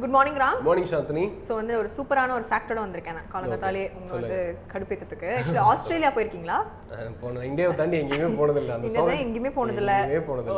Good morning Ram. Morning Chandini. So வந்து ஒரு சூப்பரான ஒரு ஃபேக்டோட வந்திருக்கேன் நான் காலகத்தாலே உங்க வந்து கடுப்பேற்றத்துக்கு. ஆக்சுவலி ஆஸ்திரேலியா போயிருக்கீங்களா? இந்தியாவை தாண்டி எங்கேயுமே போனதில்லை. எங்கேயுமே போனதில்லை.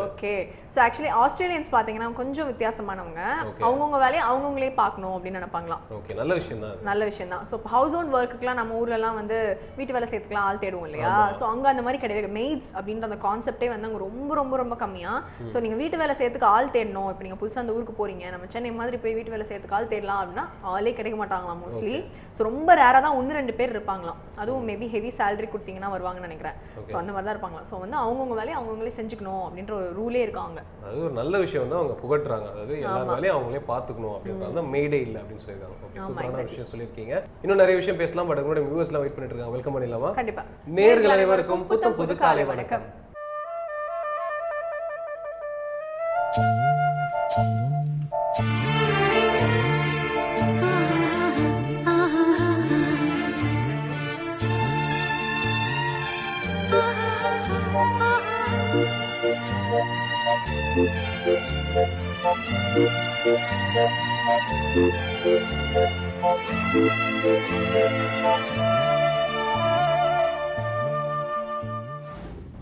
ஓகே. ஸோ ஆக்சுவலி ஆஸ்திரேலியன்ஸ் பார்த்தீங்கன்னா கொஞ்சம் வித்தியாசமானவங்க. அவங்கவுங்க வேலையை அவங்கவுங்களே பார்க்கணும் அப்படின்னு நினைப்பாங்களாம். ஓகே, நல்ல விஷயம் தான். நல்ல விஷயம் தான். ஸோ ஹவுஸ் ஓன் ஒர்க்குக்குலாம் நம்ம ஊர்லலாம் வந்து வீட்டு வேலை சேர்த்துக்கலாம் ஆள் தேடுவோம் இல்லையா? ஸோ அங்கே அந்த மாதிரி கிடையாது. மெய்ட்ஸ் அப்படின்ற அந்த கான்செப்டே வந்து அங்கே ரொம்ப ரொம்ப ரொம்ப கம்மியாக. ஸோ நீங்கள் வீட்டு வேலை சேர்த்துக்கு ஆள் தேடணும். இப்போ நீங்கள் புதுசாக அந்த ஊருக்கு போறீங்க, நம்ம சென்னை மாதிரி போய் வீட்டு வேலை சேர்த்துக்கு ஆள் தேடலாம் அப்படின்னா ஆளே கிடைக்க மாட்டாங்களாம் மோஸ்ட்லி. ஸோ ரொம்ப ரேராக தான் 1-2 பேர் இருப்பாங்களாம். அதுவும் மேபி ஹெவி சேலரி கொடுத்தீங்கன்னா வருவாங்கன்னு நினைக்கிறேன். ஸோ அந்த மாதிரி தான் இருப்பாங்களா. ஸோ வந்து அவங்கவுங்க வேலையை அவங்கவுங்களே செஞ்சுக்கணும் அப்படின்ற ஒரு ரூலே இருக்காங்க. அது ஒரு நல்ல விஷயம் வந்து அவங்க புகட்டுறாங்க. அதாவது எல்லா வேலையும் அவங்களே பார்த்துக்கணும் அப்படின்றது தான் மேடே இல்லை அப்படின்னு சொல்லியிருக்காங்க. ஓகே, சூப்பரான விஷயம் சொல்லியிருக்கீங்க. இன்னும் நிறைய விஷயம் பேசலாம். பட் உங்களோட வியூவர்ஸ்லாம் வெயிட் பண்ணிட்டு இருக்காங்க. வெல்கம் பண்ணிடலாமா? கண்டிப்பா. நேயர்கள் அனைவருக்கும் புத்தம் புது காலை வணக்கம்.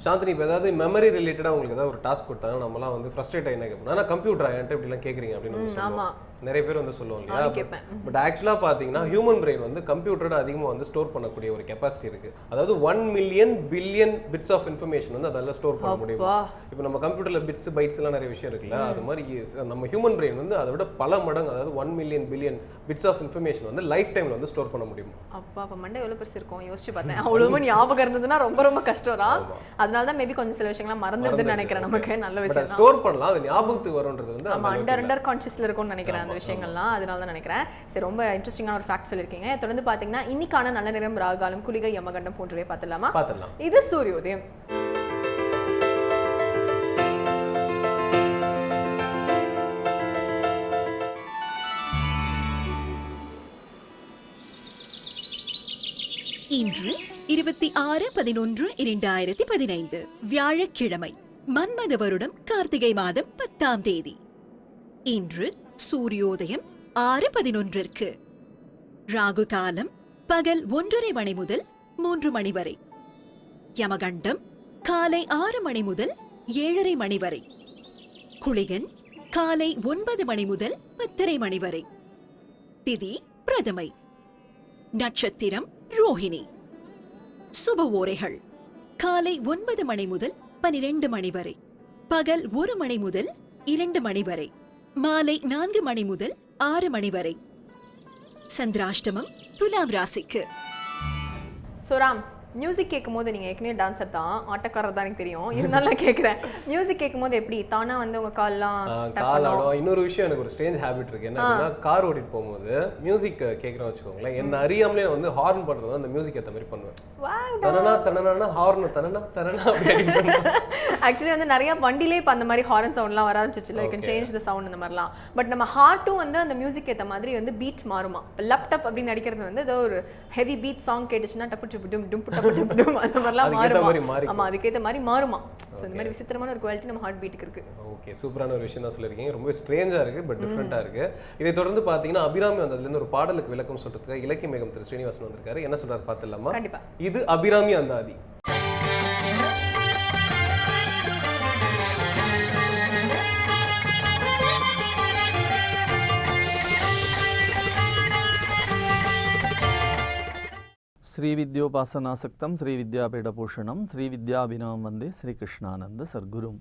சாந்தினி, இப்போ ஏதாவது மெமரி ரிலேட்டடாக உங்களுக்கு ஏதாவது ஒரு டாஸ்க் கொடுத்தாங்க, நம்மலாம் வந்து ஃப்ரஸ்ட்ரேட் ஆகி என்ன கேட்போம், ஆனால் கம்ப்யூட்டர் என்கிட்ட இப்படிலாம் கேட்குறீங்க அப்படின்னு நிறைய பேர் வந்து சொல்லுவோம் இல்லையா? பட் ஆக்சுவலாக பார்த்தீங்கன்னா ஹியூமன் பிரெயின் வந்து கம்ப்யூட்டரோட அதிகமாக வந்து ஸ்டோர் பண்ணக்கூடிய ஒரு கெப்பாசிட்டி இருக்கு. அதாவது 1 million billion bits of information வந்து அதெல்லாம் ஸ்டோர் பண்ண முடியும். இப்போ நம்ம கம்ப்யூட்டர்ல பிட்ஸ் பைட்ஸ் எல்லாம் நிறைய விஷயம் இருக்குல்ல, அது மாதிரி நம்ம ஹியூமன் பிரெயின் வந்து அதை விட பல மடங்கு, அதாவது 1 million billion bits of information வந்து லைஃப் டைம்ல வந்து ஸ்டோர் பண்ண முடியும். அப்பா அப்ப மண்டை எவ்வளவு பெருசு இருக்கும் யோசிச்சு பார்த்தேன். அவ்வளவு ஞாபகம் இருந்ததுன்னா ரொம்ப ரொம்ப கஷ்டம் தான். அதனால தான் மேபி கொஞ்சம் சில விஷயங்கள்லாம் மறந்துடுதுன்னு நினைக்கிறேன். நமக்கு நல்ல விஷயம் ஸ்டோர் பண்ணலாம், அது ஞாபகத்துக்கு வரும்ன்றது வந்து அண்டர் கான்ஷியஸ்ல இருக்கும்னு நினைக்கிறேன் அந்த விஷயங்கள்லாம். அதனால தான் நினைக்கிறேன். சரி, ரொம்ப இன்ட்ரெஸ்டிங்கான ஒரு ஃபேக்ட் சொல்லிருக்கீங்க. தொடர்ந்து பாத்தீங்கன்னா இன்னைக்கான நல்ல நேரம், ராகாலம், குளிகை, யமகண்டம் போன்றவை பார்த்துடலாமா? இது சூரியோதயம். இன்று 26/11/2015 வியாழக்கிழமை, மன்மத வருடம் கார்த்திகை மாதம் 10ஆம் தேதி. இன்று சூரியோதயம் 6:11. ராகு காலம் பகல் 1:30 மணி முதல் 3 மணி வரை. யமகண்டம் காலை 6 மணி முதல் 7:30 மணி வரை. குளிகன் காலை 9 மணி முதல் 10:30 மணி வரை. திதி பிரதமை. நட்சத்திரம் ரோஹிணி. சுப ஓரைகள் காலை 9 மணி முதல் 12 மணி வரை, பகல் 1 மணி முதல் 2 மணி வரை, மாலை 4 மணி முதல் 6 மணி வரை. சந்திராஷ்டமம் துலாம் ராசிக்கு. சோராம், மியூசிக் கேட்கும் போது நீங்க ஏற்கனவே டான்சர் தான், ஆட்டக்காரர் தான் எனக்கு தெரியும். இருந்தாலும் நான் கேட்குறேன், மியூசிக் கேட்கும் போது எப்படி தானா வந்து உங்க கால்லாம் ஆடும்? இன்னொரு விஷயம், எனக்கு ஒரு ஸ்ட்ரேஞ்ச் ஹேபிட் இருக்கு. என்ன, கார் ஓட்டிட்டு போகும்போது மியூசிக் கேட்குறோம் வச்சுக்கோங்களேன், என்ன அறியாமலே வந்து ஹார்ன் பண்றது அந்த மியூசிக் ஏற்ற மாதிரி பண்ணுவேன். தனனா தனனா ஹார்ன் தனனா தனனா அப்படி பண்ணுவேன். ஆக்சுவலி வந்து நிறைய வண்டிலே இப்போ அந்த மாதிரி ஹார்ன் சவுண்ட்லாம் வர ஆரம்பிச்சிச்சு. லைக் சேஞ்ச் த சவுண்ட் அந்த மாதிரிலாம். பட் நம்ம ஹார்ட்டும் வந்து அந்த மியூசிக் ஏற்ற மாதிரி வந்து பீட் மாறுமா. லேப்டாப் அப்படின்னு நடிக்கிறது வந்து ஏதோ ஒரு ஹெவி பீட் சாங் கேட்டுச்சுன்னா டப்பு டும் டும் டும் அந்த மாதிரிலாம் மாறுமா. ஆமா, அதுக்கேற்ற மாதிரி மாறுமா. ஸோ இந்த மாதிரி விசித்திரமான ஒரு குவாலிட்டி நம்ம ஹார்ட் பீட்டுக்கு இருக்கு. ஓகே, சூப்பரான ஒரு விஷயம் தான் சொல்லியிருக்கீங்க. ரொம்ப ஸ்ட்ரேஞ்சா இருக்கு, பட் டிஃப்ரெண்டா இருக்கு. இதை தொடர்ந்து பார்த்தீங்கன்னா அபிராமி வந்ததுலேருந்து ஒரு பாடலுக்கு விளக்கம் சொல்றதுக்கு இலக்கிய மேகம் திரு ஸ்ரீனிவாசன் வந்திருக்காரு. என்ன சொல்றாரு பார்த்துடலாமா? கண்டிப்பா. இது அபிராமி அந்தாதி. ஸ்ரீவித்யோபாசனாசக்தம் ஸ்ரீவித்யாபீடபூஷணம் ஸ்ரீவித்யாபினவம் வந்தே ஸ்ரீகிருஷ்ணானந்த சர்க்குரும்.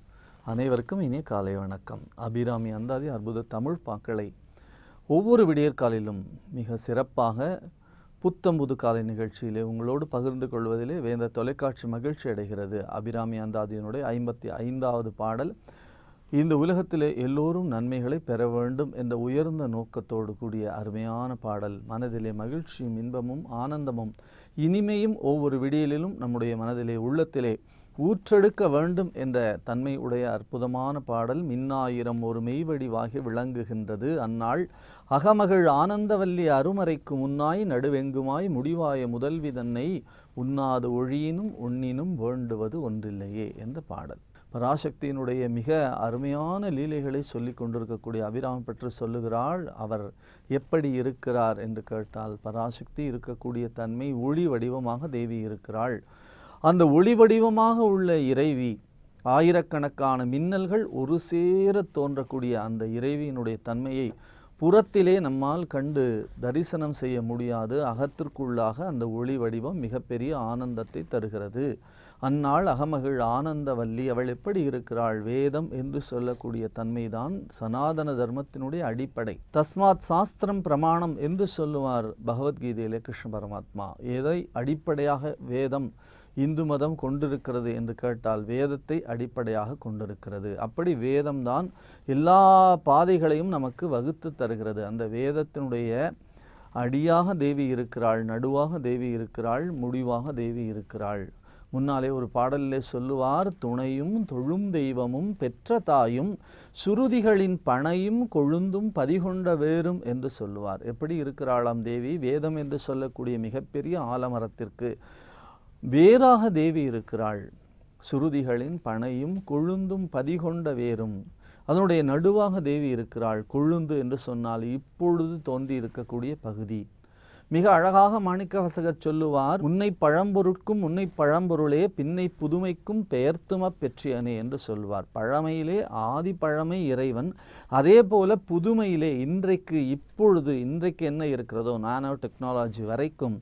அனைவருக்கும் இனிய காலை வணக்கம். அபிராமி அந்தாதி அற்புத தமிழ் பாக்களை ஒவ்வொரு விடியற்காலிலும் மிக சிறப்பாக புத்தம்புது காலை நிகழ்ச்சியிலே உங்களோடு பகிர்ந்து கொள்வதிலே வேந்த தொலைக்காட்சி மகிழ்ச்சி அடைகிறது. அபிராமி அந்தாதியினுடைய 55வது பாடல். இந்த உலகத்திலே எல்லோரும் நன்மைகளை பெற வேண்டும் என்ற உயர்ந்த நோக்கத்தோடு கூடிய அருமையான பாடல். மனதிலே மகிழ்ச்சியும் இன்பமும் ஆனந்தமும் இனிமையும் ஒவ்வொரு விடியலிலும் நம்முடைய மனதிலே உள்ளத்திலே ஊற்றெடுக்க வேண்டும் என்ற தன்மை உடைய அற்புதமான பாடல். மின்னாயிரம் ஒரு மெய்வடிவாகி விளங்குகின்றது அந்நாள். அகமகள் ஆனந்தவல்லி அருமறைக்கு முன்னாய் நடுவெங்குமாய் முடிவாய முதல்வி தன்னை உண்ணாது ஒழியினும் உண்ணினும் வேண்டுவது ஒன்றில்லையே என்ற பாடல். பராசக்தியினுடைய மிக அருமையான லீலைகளை சொல்லி கொண்டிருக்கக்கூடிய அபிராமி பற்றி சொல்லுகிறாள். அவர் எப்படி இருக்கிறார் என்று கேட்டால், பராசக்தி இருக்கக்கூடிய தன்மை ஒளி வடிவமாக தேவி இருக்கிறாள். அந்த ஒளி வடிவமாக உள்ள இறைவி, ஆயிரக்கணக்கான மின்னல்கள் ஒரு சேர தோன்றக்கூடிய அந்த இறைவியினுடைய தன்மையை புறத்திலே நம்மால் கண்டு தரிசனம் செய்ய முடியாது. அகத்திற்குள்ளாக அந்த ஒளி வடிவம் மிகப்பெரிய ஆனந்தத்தை தருகிறது. அந்நாள் அகமகிழ் ஆனந்தவல்லி அவள் எப்படி இருக்கிறாள்? வேதம் என்று சொல்லக்கூடிய தன்மைதான் சனாதன தர்மத்தினுடைய அடிப்படை. தஸ்மாத் சாஸ்திரம் பிரமாணம் என்று சொல்லுவார் பகவத்கீதையிலே கிருஷ்ண பரமாத்மா. எதை அடிப்படையாக வேதம் இந்து மதம் கொண்டிருக்கிறது என்று கேட்டால், வேதத்தை அடிப்படையாக கொண்டிருக்கிறது. அப்படி வேதம்தான் எல்லா பாதைகளையும் நமக்கு வகுத்து தருகிறது. அந்த வேதத்தினுடைய அடியாக தேவி இருக்கிறாள், நடுவாக தேவி இருக்கிறாள், முடிவாக தேவி இருக்கிறாள். முன்னாலே ஒரு பாடலிலே சொல்லுவார், துணையும் தொழும் தெய்வமும் பெற்ற தாயும் சுருதிகளின் பனையும் கொழுந்தும் பதிகொண்ட வேரும் என்று சொல்லுவார். எப்படி இருக்கிறாளாம் தேவி? வேதம் என்று சொல்லக்கூடிய மிகப்பெரிய ஆலமரத்திற்கு வேறாக தேவி இருக்கிறாள். சுருதிகளின் பனையும் கொழுந்தும் பதிகொண்ட வேரும், அதனுடைய நடுவாக தேவி இருக்கிறாள். கொழுந்து என்று சொன்னால் இப்பொழுது தோன்றி இருக்கக்கூடிய பகுதி. மிக அழகாக மாணிக்கவாசகர் சொல்லுவார், உன்னை பழம்பொருட்கும் உன்னை பழம்பொருளே பின்னை புதுமைக்கும் பெயர்த்தும பெற்றியனே என்று சொல்வார். பழமையிலே ஆதி பழமை இறைவன், அதே போல புதுமையிலே இன்றைக்கு இப்பொழுது இன்றைக்கு என்ன இருக்கிறதோ நானோ டெக்னாலஜி வரைக்கும்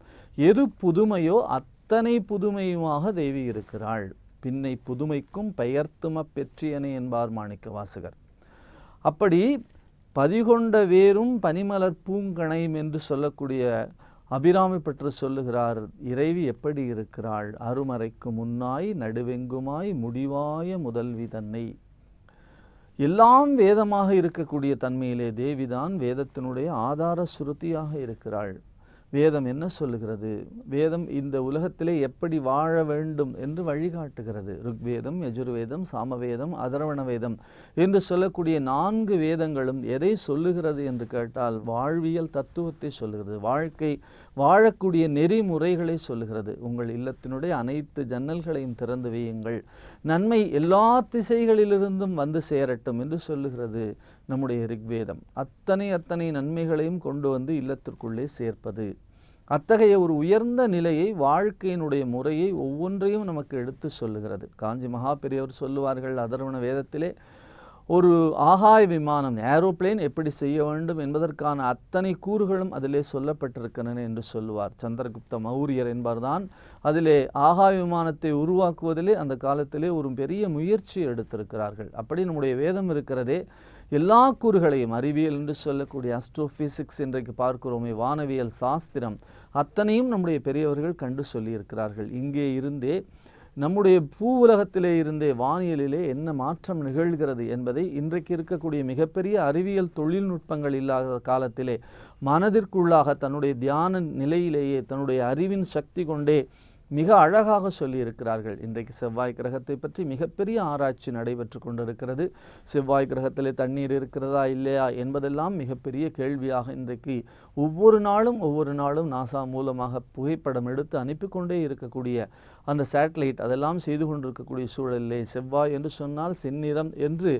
எது புதுமையோ அத்தனை புதுமையுமாக தேவி இருக்கிறாள். பின்னை புதுமைக்கும் பெயர்த்தும பெற்றியனே என்பார் மாணிக்கவாசகர். அப்படி பதிகொண்ட வேரும் பனிமலர் பூங்கணையும் என்று சொல்லக்கூடிய அபிராமி பற்றி சொல்லுகிறார். இறைவி எப்படி இருக்கிறாள்? அருமறைக்கு முன்னாய் நடுவெங்குமாய் முடிவாய முதல்வி தன்னை. எல்லாம் வேதமாக இருக்கக்கூடிய தன்மையிலே தேவிதான் வேதத்தினுடைய ஆதார சுருதியாக இருக்கிறாள். வேதம் என்ன சொல்லுகிறது? வேதம் இந்த உலகத்திலே எப்படி வாழ வேண்டும் என்று வழிகாட்டுகிறது. ருக்வேதம், யஜுர்வேதம், சாமவேதம், அதர்வண வேதம் என்று சொல்லக்கூடிய 4 வேதங்களும் எதை சொல்லுகிறது என்று கேட்டால், வாழ்வியல் தத்துவத்தை சொல்லுகிறது. வாழ்க்கை வாழக்கூடிய நெறிமுறைகளை சொல்லுகிறது. உங்கள் இல்லத்தினுடைய அனைத்து ஜன்னல்களையும் திறந்து வையுங்கள், நன்மை எல்லா திசைகளிலிருந்தும் வந்து சேரட்டும் என்று சொல்லுகிறது நம்முடைய ரிக்வேதம். அத்தனை நன்மைகளையும் கொண்டு வந்து இல்லத்திற்குள்ளே சேர்ப்பது. அத்தகைய ஒரு உயர்ந்த நிலையை, வாழ்க்கையினுடைய முறையை ஒவ்வொன்றையும் நமக்கு எடுத்து சொல்லுகிறது. காஞ்சி மகா பெரியவர் சொல்லுவார்கள், அதர்வண வேதத்திலே ஒரு ஆகாய விமானம், ஏரோப்ளேன் எப்படி செய்ய வேண்டும் என்பதற்கான அத்தனை கூறுகளும் அதிலே சொல்லப்பட்டிருக்கின்றன என்று சொல்லுவார். சந்திரகுப்த மௌரியர் என்பார்தான் அதிலே ஆகாய விமானத்தை உருவாக்குவதிலே அந்த காலத்திலே ஒரு பெரிய முயற்சி எடுத்திருக்கிறார்கள். அப்படி நம்முடைய வேதம் இருக்கிறதே, எல்லா கூறுகளையும், அறிவியல் என்று சொல்லக்கூடிய அஸ்ட்ரோபிசிக்ஸ் இன்றைக்கு பார்க்கிறோமே, வானவியல் சாஸ்திரம், அத்தனையும் நம்முடைய பெரியவர்கள் கண்டு சொல்லியிருக்கிறார்கள். இங்கே இருந்தே நம்முடைய பூ உலகத்திலே இருந்தே வானியலிலே என்ன மாற்றம் நிகழ்கிறது என்பதை இன்றைக்கு இருக்கக்கூடிய மிகப்பெரிய அறிவியல் தொழில்நுட்பங்கள் இல்லாத காலத்திலே மனதிற்குள்ளாக தன்னுடைய தியான நிலையிலேயே தன்னுடைய அறிவின் சக்தி கொண்டே மிக அழகாக சொல்லியிருக்கிறார்கள். இன்றைக்கு செவ்வாய் கிரகத்தை பற்றி மிகப்பெரிய ஆராய்ச்சி நடைபெற்று கொண்டிருக்கிறது. செவ்வாய் கிரகத்திலே தண்ணீர் இருக்கிறதா இல்லையா என்பதெல்லாம் மிகப்பெரிய கேள்வியாக இன்றைக்கு ஒவ்வொரு நாளும் நாசா மூலமாக புகைப்படம் எடுத்து அனுப்பி கொண்டே இருக்கக்கூடிய அந்த சேட்டலைட் அதெல்லாம் செய்து கொண்டிருக்கக்கூடிய சூழலிலே செவ்வாய் என்று சொன்னால் செந்நிறம் என்று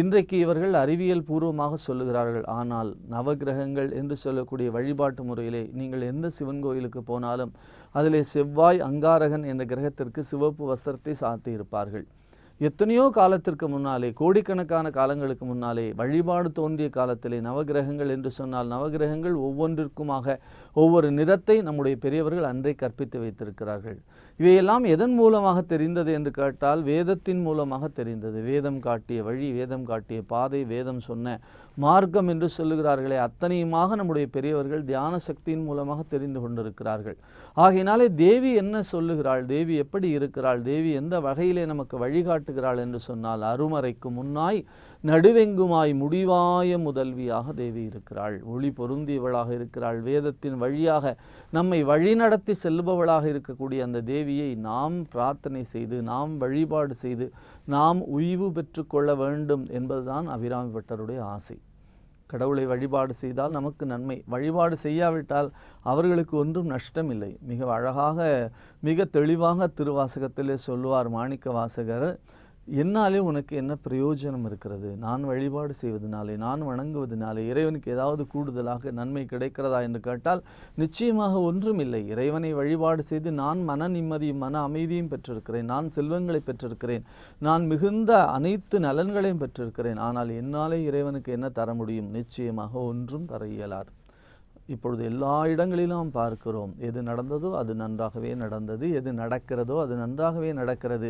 இன்றைக்கு இவர்கள் அறிவியல் பூர்வமாக சொல்லுகிறார்கள். ஆனால் நவகிரகங்கள் என்று சொல்லக்கூடிய வழிபாட்டு முறையிலே நீங்கள் எந்த சிவன் கோயிலுக்கு போனாலும் அதிலே செவ்வாய் அங்காரகன் என்ற கிரகத்திற்கு சிவப்பு வஸ்திரத்தை சாத்தி இருப்பார்கள். எத்தனையோ காலத்திற்கு முன்னாலே, கோடிக்கணக்கான காலங்களுக்கு முன்னாலே வழிபாடு தோன்றிய காலத்திலே நவகிரகங்கள் என்று சொன்னால் நவகிரகங்கள் ஒவ்வொன்றிற்குமாக ஒவ்வொரு நிறத்தை நம்முடைய பெரியவர்கள் அன்றே கற்பித்து வைத்திருக்கிறார்கள். இவையெல்லாம் எதன் மூலமாக தெரிந்தது என்று கேட்டால் வேதத்தின் மூலமாக தெரிந்தது. வேதம் காட்டிய வழி, வேதம் காட்டிய பாதை, வேதம் சொன்ன மார்க்கம் என்று சொல்லுகிறார்களே, அத்தனையுமாக நம்முடைய பெரியவர்கள் தியான சக்தியின் மூலமாக தெரிந்து கொண்டிருக்கிறார்கள். ஆகையினாலே தேவி என்ன சொல்லுகிறாள், தேவி எப்படி இருக்கிறாள், தேவி எந்த வகையிலே நமக்கு வழிகாட்டுகிறாள் என்று சொன்னால், அருமறைக்கு முன்னாய் நடுவெங்குமாய் முடிவாய முதல்வியாக தேவி இருக்கிறாள். ஒளி பொருந்தியவளாக இருக்கிறாள். வேதத்தின் வழியாக நம்மை வழிநடத்தி செல்பவளாக இருக்கக்கூடிய அந்த தேவியை நாம் பிரார்த்தனை செய்து, நாம் வழிபாடு செய்து, நாம் உய்வு பெற்றுக்கொள்ள வேண்டும் என்பதுதான் அபிராமி பட்டருடைய ஆசை. கடவுளை வழிபாடு செய்தால் நமக்கு நன்மை, வழிபாடு செய்யாவிட்டால் அவர்களுக்கு ஒன்றும் நஷ்டம் இல்லை. மிக அழகாக மிக தெளிவாக திருவாசகத்திலே சொல்லுவார் மாணிக்க வாசகர், என்னாலே உனக்கு என்ன பிரயோஜனம் இருக்கிறது? நான் வழிபாடு செய்வதனாலே, நான் வணங்குவதனாலே இறைவனுக்கு ஏதாவது கூடுதலாக நன்மை கிடைக்கிறதா என்று கேட்டால் நிச்சயமாக ஒன்றும் இல்லை. இறைவனை வழிபாடு செய்து நான் மன நிம்மதியும் மன அமைதியும் பெற்றிருக்கிறேன், நான் செல்வங்களை பெற்றிருக்கிறேன், நான் மிகுந்த அனைத்து நலன்களையும் பெற்றிருக்கிறேன். ஆனால் என்னாலே இறைவனுக்கு என்ன தர முடியும்? நிச்சயமாக ஒன்றும் தர இயலாது. இப்பொழுது எல்லா இடங்களிலும் பார்க்கிறோம், எது நடந்ததோ அது நன்றாகவே நடந்தது, எது நடக்கிறதோ அது நன்றாகவே நடக்கிறது,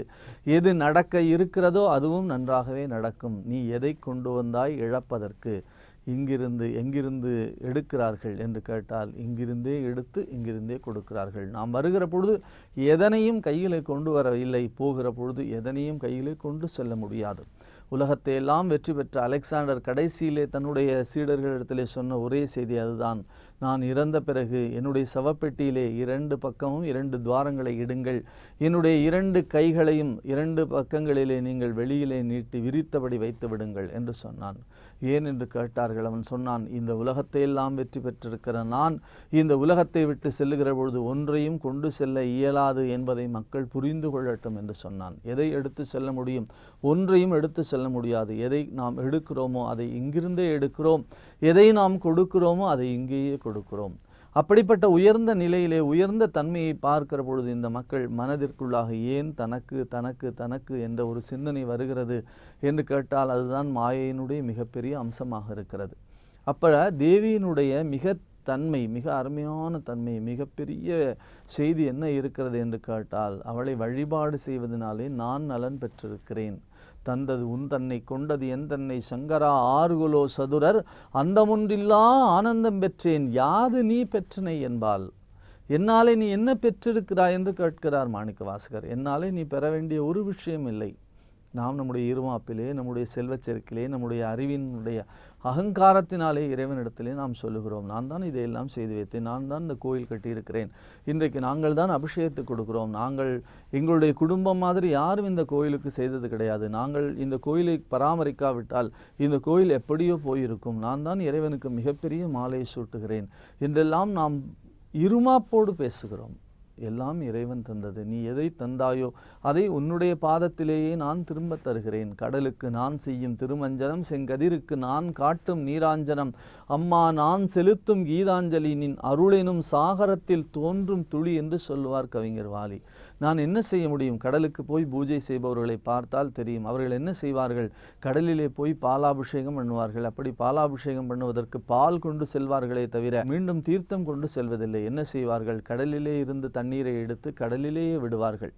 எது நடக்க இருக்கிறதோ அதுவும் நன்றாகவே நடக்கும். நீ எதை கொண்டு வந்தாய் இழப்பதற்கு? எங்கிருந்து எடுக்கிறார்கள் என்று கேட்டால் இங்கிருந்தே எடுத்து இங்கிருந்தே கொடுக்கிறார்கள். நாம் வருகிற பொழுது எதனையும் கையில் கொண்டு வரவில்லை, போகிற பொழுது எதனையும் கையில் கொண்டு செல்ல முடியாது. உலகத்தை எல்லாம் வெற்றி பெற்ற அலெக்சாண்டர் கடைசியிலே தன்னுடைய சீடர்களிடத்திலே சொன்ன ஒரே செய்தி அதுதான், நான் இறந்த பிறகு என்னுடைய சவப்பெட்டியிலே 2 பக்கமும் 2 துவாரங்களை இடுங்கள், என்னுடைய 2 கைகளையும் 2 பக்கங்களிலே நீங்கள் வெளியிலே நீட்டி விரித்தபடி வைத்து விடுங்கள் என்று சொன்னான். ஏன் என்று கேட்டார்கள். அவன் சொன்னான், இந்த உலகத்தை எல்லாம் வெற்றி பெற்றிருக்கிற நான் இந்த உலகத்தை விட்டு செல்லுகிற பொழுது ஒன்றையும் கொண்டு செல்ல இயலாது என்பதை மக்கள் புரிந்து கொள்ளட்டும் என்று சொன்னான். எதை எடுத்து செல்ல முடியும்? ஒன்றையும் எடுத்து செல்ல முடியாது. எதை நாம் எடுக்கிறோமோ அதை இங்கிருந்தே எடுக்கிறோம், எதை நாம் கொடுக்கிறோமோ அதை இங்கேயே கொடுக்கிறோம். அப்படிப்பட்ட உயர்ந்த நிலையிலே உயர்ந்த தன்மையை பார்க்கிற பொழுது இந்த மக்கள் மனதிற்குள்ளாக ஏன் தனக்கு தனக்கு தனக்கு என்ற ஒரு சிந்தனை வருகிறது என்று கேட்டால் அதுதான் மாயையினுடைய மிகப்பெரிய அம்சமாக இருக்கிறது. அப்போ தேவியினுடைய மிக அருமையான தன்மை, மிகப்பெரிய செய்தி என்ன இருக்கிறது என்று கேட்டால், அவளை வழிபாடு செய்வதனாலே நான் நலன் பெற்றிருக்கிறேன். தந்தது உன் தன்னை கொண்டது என் தன்னை சங்கரா ஆறுகுலோ சதுரர் அந்தமொன்றில்லா ஆனந்தம் பெற்றேன் யாது நீ பெற்றனை என்பால். என்னாலே நீ என்ன பெற்றிருக்கிறாய் என்று கேட்கிறார் மாணிக்க வாசகர். என்னாலே நீ பெற வேண்டிய ஒரு விஷயம் இல்லை. நாம் நம்முடைய இருமாப்பிலே, நம்முடைய செல்வச்செருக்கிலே, நம்முடைய அறிவினுடைய அகங்காரத்தினாலே இறைவனிடத்திலே நாம் சொல்லுகிறோம், நான் தான் இதையெல்லாம் செய்து வைத்தேன், நான் தான் இந்த கோயில் கட்டியிருக்கிறேன், இன்றைக்கு நாங்கள் தான் அபிஷேகத்தை கொடுக்கிறோம், நாங்கள் எங்களுடைய குடும்பம் மாதிரி யாரும் இந்த கோயிலுக்கு செய்தது கிடையாது, நாங்கள் இந்த கோயிலை பராமரிக்காவிட்டால் இந்த கோயில் எப்படியோ போயிருக்கும், நான் தான் இறைவனுக்கு மிகப்பெரிய மாலையை சூட்டுகிறேன் என்றெல்லாம் நாம் இருமாப்போடு பேசுகிறோம். எல்லாம் இறைவன் தந்தது. நீ எதை தந்தாயோ அதை உன்னுடைய பாதத்திலேயே நான் திரும்ப தருகிறேன். கடலுக்கு நான் செய்யும் திருமஞ்சனம், செங்கதிருக்கு நான் காட்டும் நீராஞ்சனம், அம்மா நான் செலுத்தும் கீதாஞ்சலி, நின் அருளெனும் சாகரத்தில் தோன்றும் துளி என்று சொல்லுவார் கவிஞர் வாலி. நான் என்ன செய்ய முடியும்? கடலுக்கு போய் பூஜை செய்பவர்களை பார்த்தால் தெரியும். அவர்கள் என்ன செய்வார்கள்? கடலிலே போய் பாலாபிஷேகம் பண்ணுவார்கள். அப்படி பாலாபிஷேகம் பண்ணுவதற்கு பால் கொண்டு செல்வார்களே தவிர மீண்டும் தீர்த்தம் கொண்டு செல்வதில்லை. என்ன செய்வார்கள்? கடலிலே இருந்து தண்ணீரை எடுத்து கடலிலேயே விடுவார்கள்.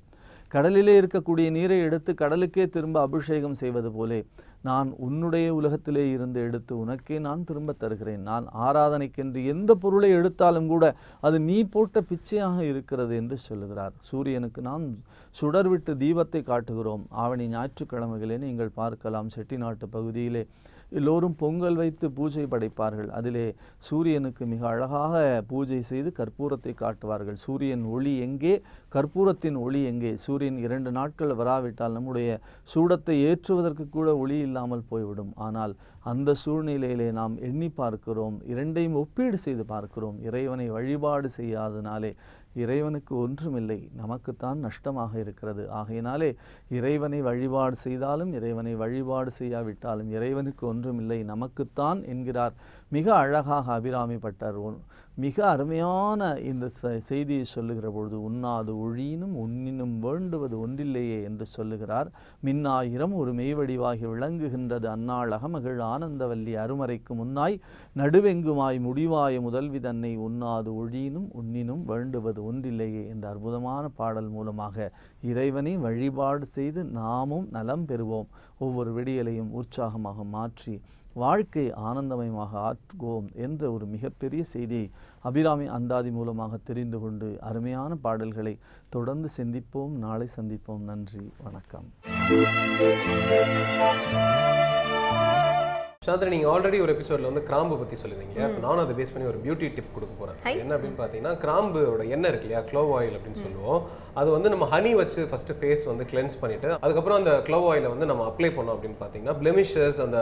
கடலிலே இருக்கக்கூடிய நீரை எடுத்து கடலுக்கே திரும்ப அபிஷேகம் செய்வது போலே நான் உன்னுடைய உலகத்திலே இருந்து எடுத்து உனக்கே நான் திரும்ப தருகிறேன். நான் ஆராதனைக்கென்று எந்த பொருளை எடுத்தாலும் கூட அது நீ போட்ட பிச்சையாக இருக்கிறது என்று சொல்லுகிறார். சூரியனுக்கு நாம் சுடர்விட்டு தீபத்தை காட்டுகிறோம். ஆவணி ஞாயிற்றுக்கிழமைகளே நீங்கள் பார்க்கலாம், செட்டிநாட்டு பகுதியிலே எல்லோரும் பொங்கல் வைத்து பூஜை படைப்பார்கள். அதிலே சூரியனுக்கு மிக அழகாக பூஜை செய்து கற்பூரத்தை காட்டுவார்கள். சூரியன் ஒளி எங்கே, கற்பூரத்தின் ஒளி எங்கே? சூரியன் 2 நாட்கள் வராவிட்டால் நம்முடைய சூடத்தை ஏற்றுவதற்கு கூட ஒளி இல்லாமல் போய்விடும். ஆனால் அந்த சூழ்நிலையிலே நாம் எண்ணி பார்க்கிறோம், இரண்டையும் ஒப்பீடு செய்து பார்க்கிறோம். இறைவனை வழிபாடு செய்யாதனாலே இறைவனுக்கு ஒன்றுமில்லை, நமக்குத்தான் நஷ்டமாக இருக்கிறது. ஆகையினாலே இறைவனை வழிபாடு செய்தாலும் இறைவனை வழிபாடு செய்யாவிட்டாலும் இறைவனுக்கு ஒன்றுமில்லை, நமக்குத்தான் என்கிறார் மிக அழகாக அபிராமி பட்டர். மிக அருமையான இந்த செய்தியை சொல்லுகிற பொழுது, உண்ணாது ஒழியினும் உண்ணினும் வேண்டுவது ஒன்றில்லையே என்று சொல்லுகிறார். மின்னாயிரம் ஒரு மெய்வடிவாகி விளங்குகின்றது அந்நாள் அகமகிழ் ஆனந்தவல்லி அருமறைக்கு முன்னாய் நடுவெங்குமாய் முடிவாய முதல்வி தன்னை உண்ணாது ஒழியினும் உண்ணினும் வேண்டுவது ஒன்றில்லையே என்ற அற்புதமான பாடல் மூலமாக இறைவனை வழிபாடு செய்து நாமும் நலம் பெறுவோம். ஒவ்வொரு விடியலையும் உற்சாகமாக மாற்றி வாழ்க்கை ஆனந்தமயமாக ஆற்றுவோம் என்ற ஒரு மிகப்பெரிய செய்தியை அபிராமி அந்தாதி மூலமாக தெரிந்து கொண்டு அருமையான பாடல்களை தொடர்ந்து சிந்திப்போம். நாளை சந்திப்போம். நன்றி, வணக்கம். சாந்தினி, நீங்கள் ஆல்ரெடி ஒரு எபிசோடில் வந்து கிராம்பு பற்றி சொல்லியிருந்தீங்க. இப்போ நானும் அதை பேஸ் பண்ணி ஒரு பியூட்டி டிப் கொடுக்க போகிறேன். என்ன அப்படின்னு பார்த்தீங்கன்னா, கிராம்போட எண்ணெய் இருக்கு இல்லையா, க்ளோவ் ஆயில் அப்படின்னு சொல்லுவோம். அது வந்து நம்ம ஹனி வச்சு ஃபஸ்ட்டு ஃபேஸ் வந்து கிளென்ஸ் பண்ணிவிட்டு அதுக்கப்புறம் அந்த க்ளோவ் ஆயிலை வந்து நம்ம அப்ளை பண்ணோம் அப்படின்னு பார்த்தீங்கன்னா, பிளெமிஷஸ், அந்த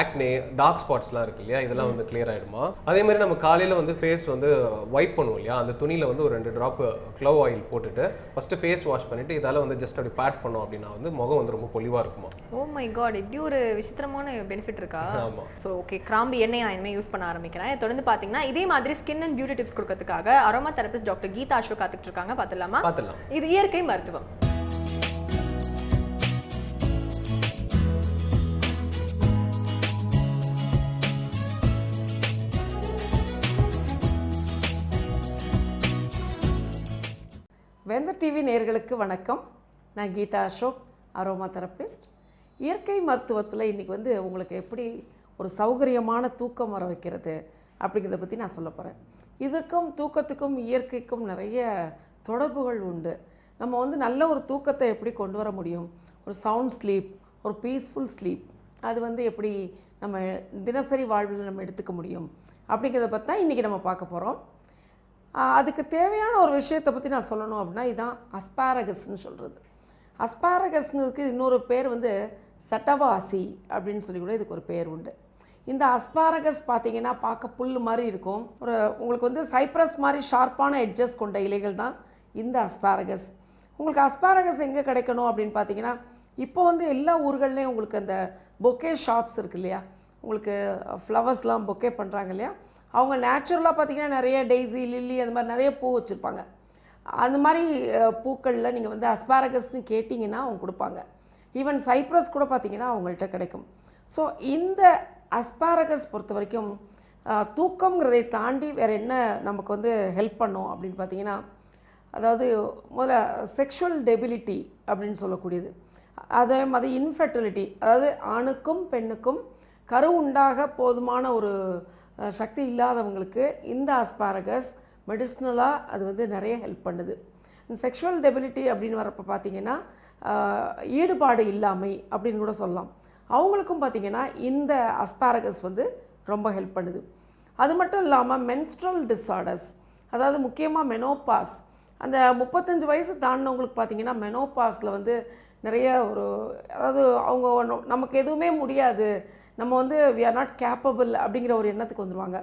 ஆக்னே, டார்க் ஸ்பாட்ஸ்லாம் இருக்கு இல்லையா, இதெல்லாம் வந்து கிளியர் ஆகிடுமா. அதே மாதிரி நம்ம காலையில் வந்து ஃபேஸ் வந்து வைப் பண்ணுவோம் இல்லையா, அந்த துணியில் வந்து ஒரு 2 ட்ராப் க்ளோவ் ஆயில் போட்டுட்டு ஃபஸ்ட்டு ஃபேஸ் வாஷ் பண்ணிவிட்டு இதால் வந்து ஜஸ்ட் அப்படி பேட் பண்ணோம் அப்படின்னா வந்து முகம் வந்து ரொம்ப பொலிவாக இருக்குமா. ஓ மை காட், இப்படி ஒரு விசித்திரமான பெனிஃபிட் இருக்கா? ஆமாம். ஸோ ஓகே, கிராம்பு எண்ணெய் நான் இனிமேல் யூஸ் பண்ண ஆரம்பிக்கிறேன். தொடர்ந்து பார்த்தீங்கன்னா இதே மாதிரி ஸ்கின் அண்ட் பியூட்டி டிப்ஸ் கொடுக்கறதுக்காக aroma therapist doctor Geetha Ashok காத்துட்டு இருக்காங்க. பார்த்துடலாமா? பார்த்துடலாம். இது இயற்கை மருத்துவம். வேந்தர் டிவி நேயர்களுக்கு வணக்கம். நான் கீதா அசோக், அரோமா தெரபிஸ்ட். இயற்கை மருத்துவத்தில் இன்றைக்கி வந்து உங்களுக்கு எப்படி ஒரு சௌகரியமான தூக்கம் வர வைக்கிறது அப்படிங்கிறத பற்றி நான் சொல்ல போகிறேன். இதுக்கும் தூக்கத்துக்கும் இயற்கைக்கும் நிறைய தொடர்புகள் உண்டு. நம்ம வந்து நல்ல ஒரு தூக்கத்தை எப்படி கொண்டு வர முடியும், ஒரு சவுண்ட் ஸ்லீப், ஒரு பீஸ்ஃபுல் ஸ்லீப், அது வந்து எப்படி நம்ம தினசரி வாழ்வில் நம்ம எடுத்துக்க முடியும் அப்படிங்கிறத பற்றி தான் இன்றைக்கி நம்ம பார்க்க போகிறோம். அதுக்கு தேவையான ஒரு விஷயத்தை பற்றி நான் சொல்லணும் அப்படின்னா, இதுதான் அஸ்பாரகஸ்ன்னு சொல்கிறது. அஸ்பாரகஸ்ங்கிறதுக்கு இன்னொரு பேர் வந்து சட்டவாசி அப்படின்னு சொல்லி கூட இதுக்கு ஒரு பேர் உண்டு. இந்த அஸ்பாரகஸ் பார்த்திங்கன்னா பார்க்க புல் மாதிரி இருக்கும். ஒரு உங்களுக்கு வந்து சைப்ரஸ் மாதிரி ஷார்ப்பான எட்ஜஸ் கொண்ட இலைகள் தான் இந்த அஸ்பாரகஸ். உங்களுக்கு அஸ்பாரகஸ் எங்கே கிடைக்கணும் அப்படின்னு பார்த்தீங்கன்னா, இப்போ வந்து எல்லா ஊர்கள்லேயும் உங்களுக்கு அந்த பொக்கே ஷாப்ஸ் இருக்குது இல்லையா, உங்களுக்கு ஃப்ளவர்ஸ்லாம் பொக்கே பண்ணுறாங்க இல்லையா, அவங்க நேச்சுரலாக பார்த்திங்கன்னா நிறைய டெய்ஸி, லில்லி, அந்த மாதிரி நிறைய பூ வச்சுருப்பாங்க. அந்த மாதிரி பூக்களில் நீங்கள் வந்து அஸ்பாரகஸ்ன்னு கேட்டிங்கன்னா அவங்க கொடுப்பாங்க. ஈவன் சைப்ரஸ் கூட பார்த்திங்கன்னா அவங்கள்ட்ட கிடைக்கும். ஸோ இந்த அஸ்பாரகஸ் பொறுத்த வரைக்கும் தூக்கங்கிறதை தாண்டி வேறு என்ன நமக்கு வந்து ஹெல்ப் பண்ணும் அப்படின்னு பார்த்தீங்கன்னா, அதாவது முதல்ல செக்ஷுவல் டெபிலிட்டி அப்படின்னு சொல்லக்கூடியது, அதே மாதிரி இன்ஃபெர்டிலிட்டி, அதாவது ஆணுக்கும் பெண்ணுக்கும் கரு உண்டாக போதுமான ஒரு சக்தி இல்லாதவங்களுக்கு இந்த அஸ்பாரகஸ் மெடிசினலாக அது வந்து நிறைய ஹெல்ப் பண்ணுது. செக்ஷுவல் டெபிலிட்டி அப்படின்னு வரப்போ பார்த்திங்கன்னா ஈடுபாடு இல்லாமை அப்படின்னு கூட சொல்லலாம். அவங்களுக்கும் பார்த்திங்கன்னா இந்த அஸ்பாரகஸ் வந்து ரொம்ப ஹெல்ப் பண்ணுது. அது மட்டும் இல்லாமல் மென்ஸ்ட்ரல் டிஸார்டர்ஸ், அதாவது முக்கியமாக மெனோபாஸ், அந்த 35 வயசு தாண்டினவங்களுக்கு பார்த்திங்கன்னா மெனோபாஸில் வந்து நிறைய ஒரு, அதாவது அவங்க நமக்கு எதுவுமே முடியாது, நம்ம வந்து வி ஆர் நாட் கேப்பபிள் அப்படிங்கிற ஒரு எண்ணத்துக்கு வந்துடுவாங்க.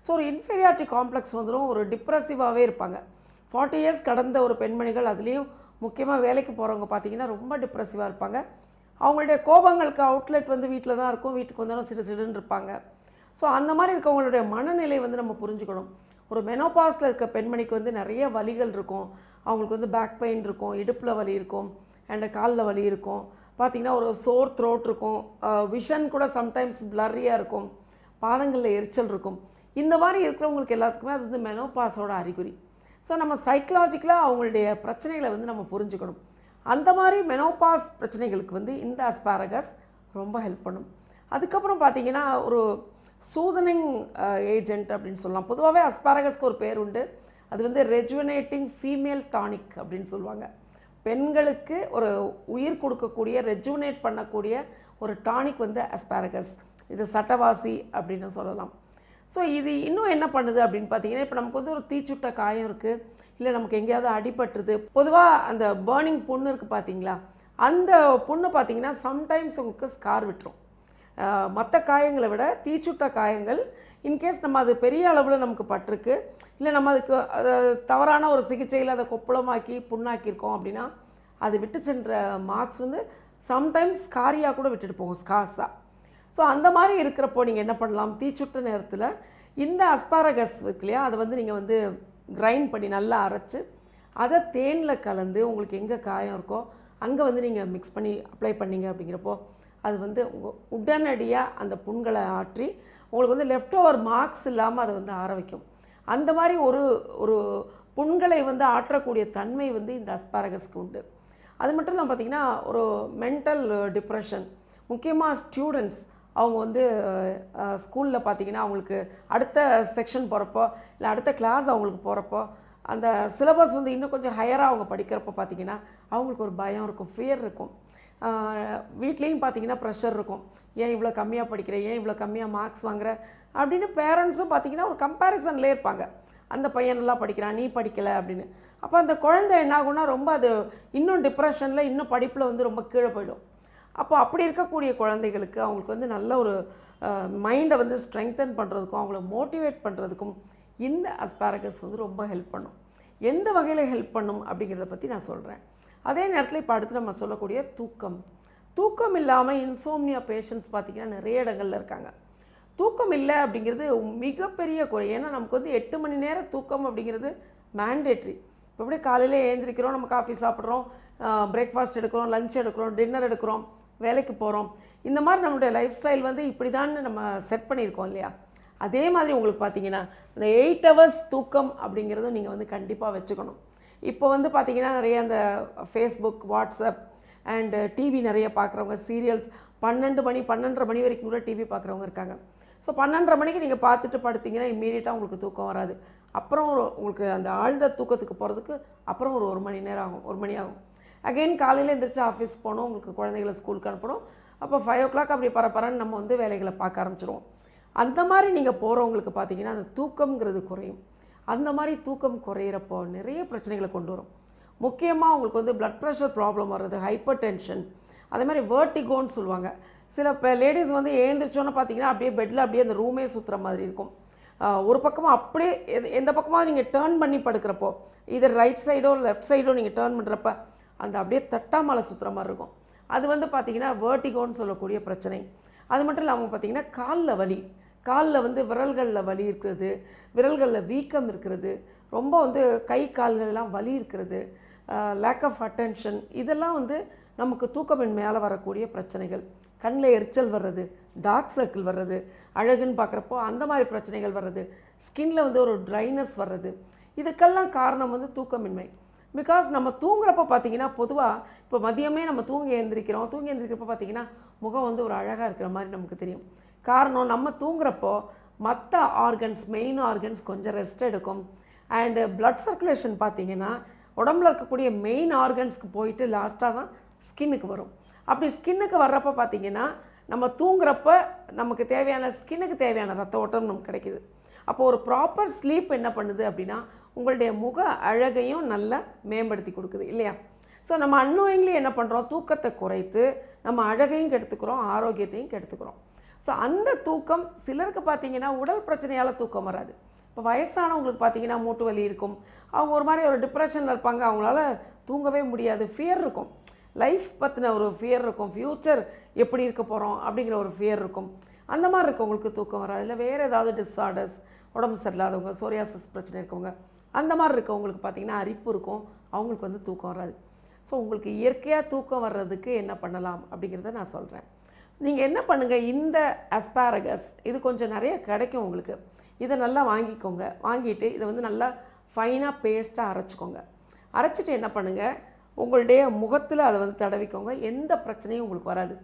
ஸோ ஒரு இன்ஃபீரியாரிட்டி காம்ப்ளெக்ஸ் வந்துடும், ஒரு டிப்ரெசிவாகவே இருப்பாங்க. 40 இயர்ஸ் கடந்த ஒரு பெண்மணிகள், அதுலேயும் முக்கியமாக வேலைக்கு போகிறவங்க பார்த்திங்கன்னா ரொம்ப டிப்ரெசிவாக இருப்பாங்க. அவங்களுடைய கோபங்களுக்கு அவுட்லெட் வந்து வீட்டில் தான் இருக்கும், வீட்டுக்கு வந்தாலும் சிடுன்னு இருப்பாங்க. ஸோ அந்த மாதிரி இருக்கவங்களுடைய மனநிலை வந்து நம்ம புரிஞ்சுக்கணும். ஒரு மெனோபாஸில் இருக்க பெண்மணிக்கு வந்து நிறைய வலிகள் இருக்கும். அவங்களுக்கு வந்து பேக் பெயின் இருக்கும், இடுப்பில் வலி இருக்கும், அண்ட் காலில் வலி இருக்கும், பார்த்திங்கன்னா ஒரு சோர் த்ரோட் இருக்கும், விஷன் கூட சம்டைம்ஸ் பிளர்ரியாக இருக்கும், பாதங்களில் எரிச்சல் இருக்கும். இந்த மாதிரி இருக்கிறவங்களுக்கு எல்லாத்துக்குமே அது வந்து மெனோபாஸோட அறிகுறி. ஸோ நம்ம சைக்கலாஜிக்கலாக அவங்களுடைய பிரச்சனைகளை வந்து நம்ம புரிஞ்சுக்கணும். அந்த மாதிரி மெனோபாஸ் பிரச்சனைகளுக்கு வந்து இந்த அஸ்பாரகஸ் ரொம்ப ஹெல்ப் பண்ணும். அதுக்கப்புறம் பார்த்திங்கன்னா ஒரு சூதனிங் ஏஜென்ட் அப்படின்னு சொல்லலாம். பொதுவாகவே அஸ்பாரகஸ்க்கு ஒரு பேர் உண்டு, அது வந்து ரெஜுவனேட்டிங் ஃபீமேல் டானிக் அப்படின்னு சொல்லுவாங்க. பெண்களுக்கு ஒரு உயிர் கொடுக்கக்கூடிய, ரெஜுவனேட் பண்ணக்கூடிய ஒரு டானிக் வந்து அஸ்பாரகஸ். இது சட்டவாசி அப்படின்னு சொல்லலாம். ஸோ இது இன்னும் என்ன பண்ணுது அப்படின்னு பார்த்தீங்கன்னா, இப்போ நமக்கு வந்து ஒரு தீச்சுட்ட காயம் இருக்குது, இல்லை நமக்கு எங்கேயாவது அடிபட்டுருது, பொதுவாக அந்த பேர்னிங் புண்ணு இருக்குது பார்த்தீங்களா, அந்த புண்ணு பார்த்தீங்கன்னா சம்டைம்ஸ் உங்களுக்கு ஸ்கார் விட்டுரும். மற்ற காயங்களை விட தீச்சுட்ட காயங்கள் இன்கேஸ் நம்ம அது பெரிய அளவில் நமக்கு பட்டிருக்கு, இல்லை நம்ம அதுக்கு தவறான ஒரு சிகிச்சையில் அதை கொப்பளமாக்கி புண்ணாக்கியிருக்கோம் அப்படின்னா, அது விட்டு சென்ற மார்க்ஸ் வந்து சம்டைம்ஸ் ஸ்காரியாக கூட விட்டுட்டு போகும், ஸ்கார்ஸாக. ஸோ அந்த மாதிரி இருக்கிறப்போ நீங்கள் என்ன பண்ணலாம், தீச்சுட்ட நேரத்தில் இந்த அஸ்பாரகஸ் இருக்கு இல்லையா, அதை வந்து நீங்கள் வந்து கிரைண்ட் பண்ணி நல்லா அரைச்சி அதை தேனில் கலந்து உங்களுக்கு எங்கே காயம் இருக்கோ அங்கே வந்து நீங்கள் மிக்ஸ் பண்ணி அப்ளை பண்ணிங்க அப்படிங்கிறப்போ அது வந்து உடனடியாக அந்த புண்களை ஆற்றி உங்களுக்கு வந்து லெஃப்ட் ஓவர் மார்க்ஸ் இல்லாமல் அதை வந்து ஆற வைக்கும். அந்த மாதிரி ஒரு புண்களை வந்து ஆற்றக்கூடிய தன்மை வந்து இந்த அஸ்பாரகஸ்க்கு உண்டு. அது மட்டும் இல்லாமல் பார்த்திங்கன்னா ஒரு மென்டல் டிப்ரெஷன், முக்கியமாக ஸ்டூடெண்ட்ஸ், அவங்க வந்து ஸ்கூலில் பார்த்திங்கன்னா அவங்களுக்கு அடுத்த செக்ஷன் போகிறப்போ இல்லை அடுத்த கிளாஸ் அவங்களுக்கு போகிறப்போ அந்த சிலபஸ் வந்து இன்னும் கொஞ்சம் ஹையராக அவங்க படிக்கிறப்ப பார்த்திங்கன்னா அவங்களுக்கு ஒரு பயம் இருக்கும், ஃபியர் இருக்கும். வீட்லேயும் பார்த்திங்கன்னா ப்ரெஷர் இருக்கும், ஏன் இவ்வளோ கம்மியாக படிக்கிற, ஏன் இவ்வளோ கம்மியாக மார்க்ஸ் வாங்குற அப்படின்னு. பேரண்ட்ஸும் பார்த்திங்கன்னா ஒரு கம்பேரிசன்லேயே இருப்பாங்க, அந்த பையன் நல்லா படிக்கிறான், நீ படிக்கலை அப்படின்னு. அப்போ அந்த குழந்தை என்ன ஆகும்னா ரொம்ப அது இன்னும் டிப்ரெஷனில், இன்னும் படிப்பில் வந்து ரொம்ப கீழே போயிடும். அப்போ அப்படி இருக்கக்கூடிய குழந்தைகளுக்கு அவங்களுக்கு வந்து நல்ல ஒரு மைண்டை வந்து ஸ்ட்ரெங்தன் பண்ணுறதுக்கும் அவங்கள மோட்டிவேட் பண்ணுறதுக்கும் இந்த அஸ்பாரகஸ் வந்து ரொம்ப ஹெல்ப் பண்ணும். எந்த வகையில் ஹெல்ப் பண்ணும் அப்படிங்கிறத பற்றி நான் சொல்கிறேன். அதே நேரத்தில் இப்போ அடுத்து நம்ம சொல்லக்கூடிய தூக்கம் இல்லாமல் இன்சோம்னியா பேஷண்ட்ஸ் பார்த்திங்கன்னா நிறைய இடங்களில் இருக்காங்க. தூக்கம் இல்லை அப்படிங்கிறது மிகப்பெரிய குறை. ஏன்னா நமக்கு வந்து 8 மணி நேரம் தூக்கம் அப்படிங்கிறது மேண்டேட்ரி. இப்போ அப்படியே காலையில் எழுந்திரிக்கிறோம், நம்ம காஃபி சாப்பிட்றோம், பிரேக்ஃபாஸ்ட் எடுக்கிறோம், லஞ்ச் எடுக்கிறோம், டின்னர் எடுக்கிறோம், வேலைக்கு போகிறோம். இந்த மாதிரி நம்மளுடைய லைஃப் ஸ்டைல் வந்து இப்படி தான் நம்ம செட் பண்ணியிருக்கோம் இல்லையா? அதே மாதிரி உங்களுக்கு பார்த்தீங்கன்னா இந்த 8 hours தூக்கம் அப்படிங்கிறதும் நீங்கள் வந்து கண்டிப்பாக வச்சுக்கணும். இப்போ வந்து பார்த்திங்கன்னா நிறைய அந்த ஃபேஸ்புக், வாட்ஸ்அப் அண்டு டிவி நிறைய பார்க்குறவங்க, சீரியல்ஸ் 12 மணி 12:30 மணி வரைக்கும் கூட டிவி பார்க்குறவங்க இருக்காங்க. ஸோ 12:30 மணிக்கு நீங்கள் பார்த்துட்டு படுத்திங்கன்னா இம்மீடியட்டாக உங்களுக்கு தூக்கம் வராது. அப்புறம் உங்களுக்கு அந்த ஆழ்ந்த தூக்கத்துக்கு போகிறதுக்கு அப்புறம் ஒரு 1 மணி நேரம் ஆகும், 1 மணி ஆகும். அகெயின் காலையில் எழுந்திரிச்சு ஆஃபீஸ் போகணும், உங்களுக்கு குழந்தைகளை ஸ்கூலுக்கு அனுப்பணும். அப்போ 5 o'clock அப்படி பரப்பரன்னு நம்ம வந்து வேலைகளை பார்க்க ஆரம்பிச்சிடுவோம். அந்த மாதிரி நீங்கள் போகிறவங்களுக்கு பார்த்தீங்கன்னா அந்த தூக்கம்ங்கிறது குறையும். அந்த மாதிரி தூக்கம் குறையிறப்போ நிறைய பிரச்சனைகளை கொண்டு வரும். முக்கியமாக உங்களுக்கு வந்து ப்ளட் ப்ரெஷர் ப்ராப்ளம் வர்றது, ஹைப்பர் டென்ஷன், அதே மாதிரி வேர்ட்டிகோன்னு சொல்லுவாங்க. சில லேடிஸ் வந்து ஏந்திரிச்சோன்னு பார்த்தீங்கன்னா அப்படியே பெட்டில் அப்படியே அந்த ரூமே சுற்றுற மாதிரி இருக்கும். ஒரு பக்கமாக அப்படியே எந்த பக்கமாக நீங்கள் டேர்ன் பண்ணி படுக்கிறப்போ, இது ரைட் சைடோ லெஃப்ட் சைடோ நீங்கள் டேர்ன் பண்ணுறப்ப அந்த அப்படியே தட்டாமலை சுற்றுற மாதிரி இருக்கும். அது வந்து பார்த்திங்கன்னா வேர்ட்டிகோன்னு சொல்லக்கூடிய பிரச்சனை. அது மட்டும் இல்லாமல் பார்த்திங்கன்னா காலில் வந்து விரல்களில் வலி இருக்கிறது, விரல்களில் வீக்கம் இருக்கிறது, ரொம்ப வந்து கை கால்களெல்லாம் வலி இருக்கிறது, லேக் ஆஃப் அட்டென்ஷன், இதெல்லாம் வந்து நமக்கு தூக்கமின்மையால் வரக்கூடிய பிரச்சனைகள். கண்ணில் எரிச்சல் வர்றது, டார்க் சர்க்கிள் வர்றது, அழகுன்னு பார்க்குறப்போ அந்த மாதிரி பிரச்சனைகள் வர்றது, ஸ்கின்ல வந்து ஒரு ட்ரைனஸ் வர்றது, இதுக்கெல்லாம் காரணம் வந்து தூக்கமின்மை. பிகாஸ் நம்ம தூங்குறப்ப பார்த்திங்கன்னா பொதுவாக இப்போ மதியமே நம்ம தூங்கி எழுந்திரிக்கிறப்ப பார்த்திங்கன்னா முகம் வந்து ஒரு அழகாக இருக்கிற மாதிரி நமக்கு தெரியும். காரணம் நம்ம தூங்குறப்போ மற்ற ஆர்கன்ஸ், மெயின் ஆர்கன்ஸ் கொஞ்சம் ரெஸ்ட் எடுக்கும். அண்டு பிளட் சர்க்குலேஷன் பார்த்திங்கன்னா உடம்புல இருக்கக்கூடிய மெயின் ஆர்கன்ஸ்க்கு போயிட்டு லாஸ்ட்டாக தான் ஸ்கின்னுக்கு வரும். அப்படி ஸ்கின்னுக்கு வர்றப்போ பார்த்திங்கன்னா நம்ம தூங்குறப்ப நமக்கு தேவையான ஸ்கின்னுக்கு தேவையான ரத்த ஓட்டம் நமக்கு கிடைக்கிது. அப்போது ஒரு ப்ராப்பர் ஸ்லீப் என்ன பண்ணுது அப்படின்னா உங்களுடைய முக அழகையும் நல்லா மேம்படுத்தி கொடுக்குது இல்லையா? ஸோ நம்ம அன்னோயிங்லி என்ன பண்ணுறோம், தூக்கத்தை குறைத்து நம்ம அழகையும் கெடுத்துக்கிறோம், ஆரோக்கியத்தையும் கெடுத்துக்கிறோம். ஸோ அந்த தூக்கம் சிலருக்கு பார்த்திங்கன்னா உடல் பிரச்சனையால் தூக்கம் வராது. இப்போ வயசானவங்களுக்கு பார்த்திங்கன்னா மூட்டு வலி இருக்கும், அவங்க ஒரு மாதிரி ஒரு டிப்ரெஷனில் இருப்பாங்க, அவங்களால தூங்கவே முடியாது, ஃபியர் இருக்கும், லைஃப் பற்றின ஒரு ஃபியர் இருக்கும், ஃப்யூச்சர் எப்படி இருக்க போகிறோம் அப்படிங்கிற ஒரு ஃபியர் இருக்கும். அந்த மாதிரி இருக்கவங்களுக்கு தூக்கம் வராது. இல்லை வேறு ஏதாவது டிஸார்டர்ஸ், உடம்பு சரியில்லாதவங்க, சோரியாசிஸ் பிரச்சனை இருக்கவங்க, அந்த மாதிரி இருக்கவங்களுக்கு பார்த்திங்கன்னா அரிப்பு இருக்கும், அவங்களுக்கு வந்து தூக்கம் வராது. ஸோ உங்களுக்கு இயற்கையாக தூக்கம் வர்றதுக்கு என்ன பண்ணலாம் அப்படிங்கிறத நான் சொல்கிறேன். நீங்கள் என்ன பண்ணுங்கள், இந்த அஸ்பாரகஸ் இது கொஞ்சம் நிறைய கிடைக்கும் உங்களுக்கு. இதை நல்லா வாங்கிக்கோங்க. வாங்கிட்டு இதை வந்து நல்லா ஃபைனாக பேஸ்ட்டாக அரைச்சிக்கோங்க. அரைச்சிட்டு என்ன பண்ணுங்கள், உங்களுடைய முகத்தில் அதை வந்து தடவிக்கோங்க. எந்த பிரச்சனையும் உங்களுக்கு வராது.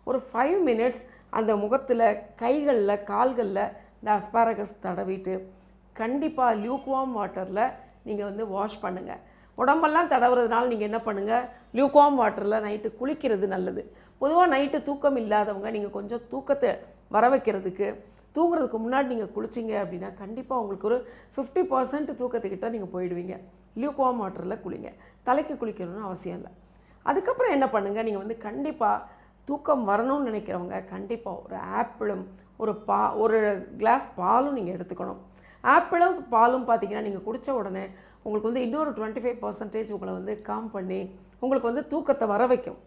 ஒரு 5 minutes அந்த முகத்தில், கைகளில், கால்களில் இந்த அஸ்பாரகஸ் தடவிட்டு கண்டிப்பாக லியூக்வார்ம் வாட்டரில் நீங்கள் வந்து வாஷ் பண்ணுங்கள். உடம்பெல்லாம் தடவுறதுனால நீங்கள் என்ன பண்ணுங்கள், லியூக்வார்ம் வாட்டரில் நைட்டு குளிக்கிறது நல்லது. பொதுவாக நைட்டு தூக்கம் இல்லாதவங்க நீங்கள் கொஞ்சம் தூக்கத்தை வர வைக்கிறதுக்கு தூங்குறதுக்கு முன்னாடி நீங்கள் குளிச்சிங்க அப்படின்னா கண்டிப்பாக உங்களுக்கு ஒரு 50% தூக்கத்துக்கிட்ட நீங்கள் போயிடுவீங்க. லியூக்வார்ம் வாட்டரில் குளிங்க. தலைக்கு குளிக்கணும்னு அவசியம் இல்லை. அதுக்கப்புறம் என்ன பண்ணுங்கள், நீங்கள் வந்து கண்டிப்பாக தூக்கம் வரணும்னு நினைக்கிறவங்க கண்டிப்பாக ஒரு ஆப்பிளும் ஒரு கிளாஸ் பாலும் நீங்கள் எடுத்துக்கணும். ஆப்பிளும் பாலும் பார்த்திங்கன்னா நீங்கள் குடித்த உடனே உங்களுக்கு வந்து இன்னொரு 25% உங்களை வந்து காம் பண்ணி உங்களுக்கு வந்து தூக்கத்தை வர வைக்கும்.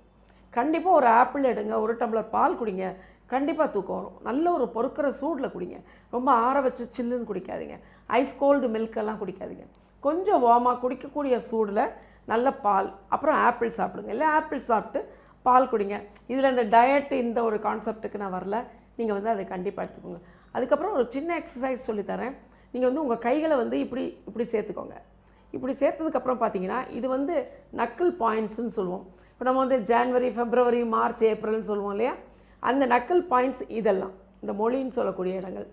கண்டிப்பாக ஒரு ஆப்பிள் எடுங்க, ஒரு டம்ளர் பால் குடிங்க, கண்டிப்பாக தூக்கம் வரும். நல்ல ஒரு பொறுக்கிற சூடில் குடிங்க. ரொம்ப ஆற வச்சு சில்லுன்னு குடிக்காதீங்க. Ice cold மில்கெல்லாம் குடிக்காதீங்க. கொஞ்சம் வார்மாக குடிக்கக்கூடிய சூடில் நல்ல பால், அப்புறம் ஆப்பிள் சாப்பிடுங்க. இல்லை ஆப்பிள் சாப்பிட்டு பால் குடிங்க. இதில் இந்த டயட் இந்த ஒரு கான்செப்ட்டுக்கு நான் வரல, நீங்கள் வந்து அதை கண்டிப்பாக எடுத்துக்கோங்க. அதுக்கப்புறம் ஒரு சின்ன எக்ஸசைஸ் சொல்லித்தரேன். நீங்கள் வந்து உங்கள் கைகளை வந்து இப்படி சேர்த்துக்கோங்க. இப்படி சேர்த்ததுக்கப்புறம் பார்த்தீங்கன்னா இது வந்து நக்கிள் பாயிண்ட்ஸ்ன்னு சொல்லுவோம். இப்போ நம்ம வந்து ஜான்வரி, ஃபெப்ரவரி, மார்ச், ஏப்ரல்னு சொல்லுவோம் இல்லையா? அந்த நக்கிள் பாயிண்ட்ஸ் இதெல்லாம் இந்த மொழின்னு சொல்லக்கூடிய இடங்கள்.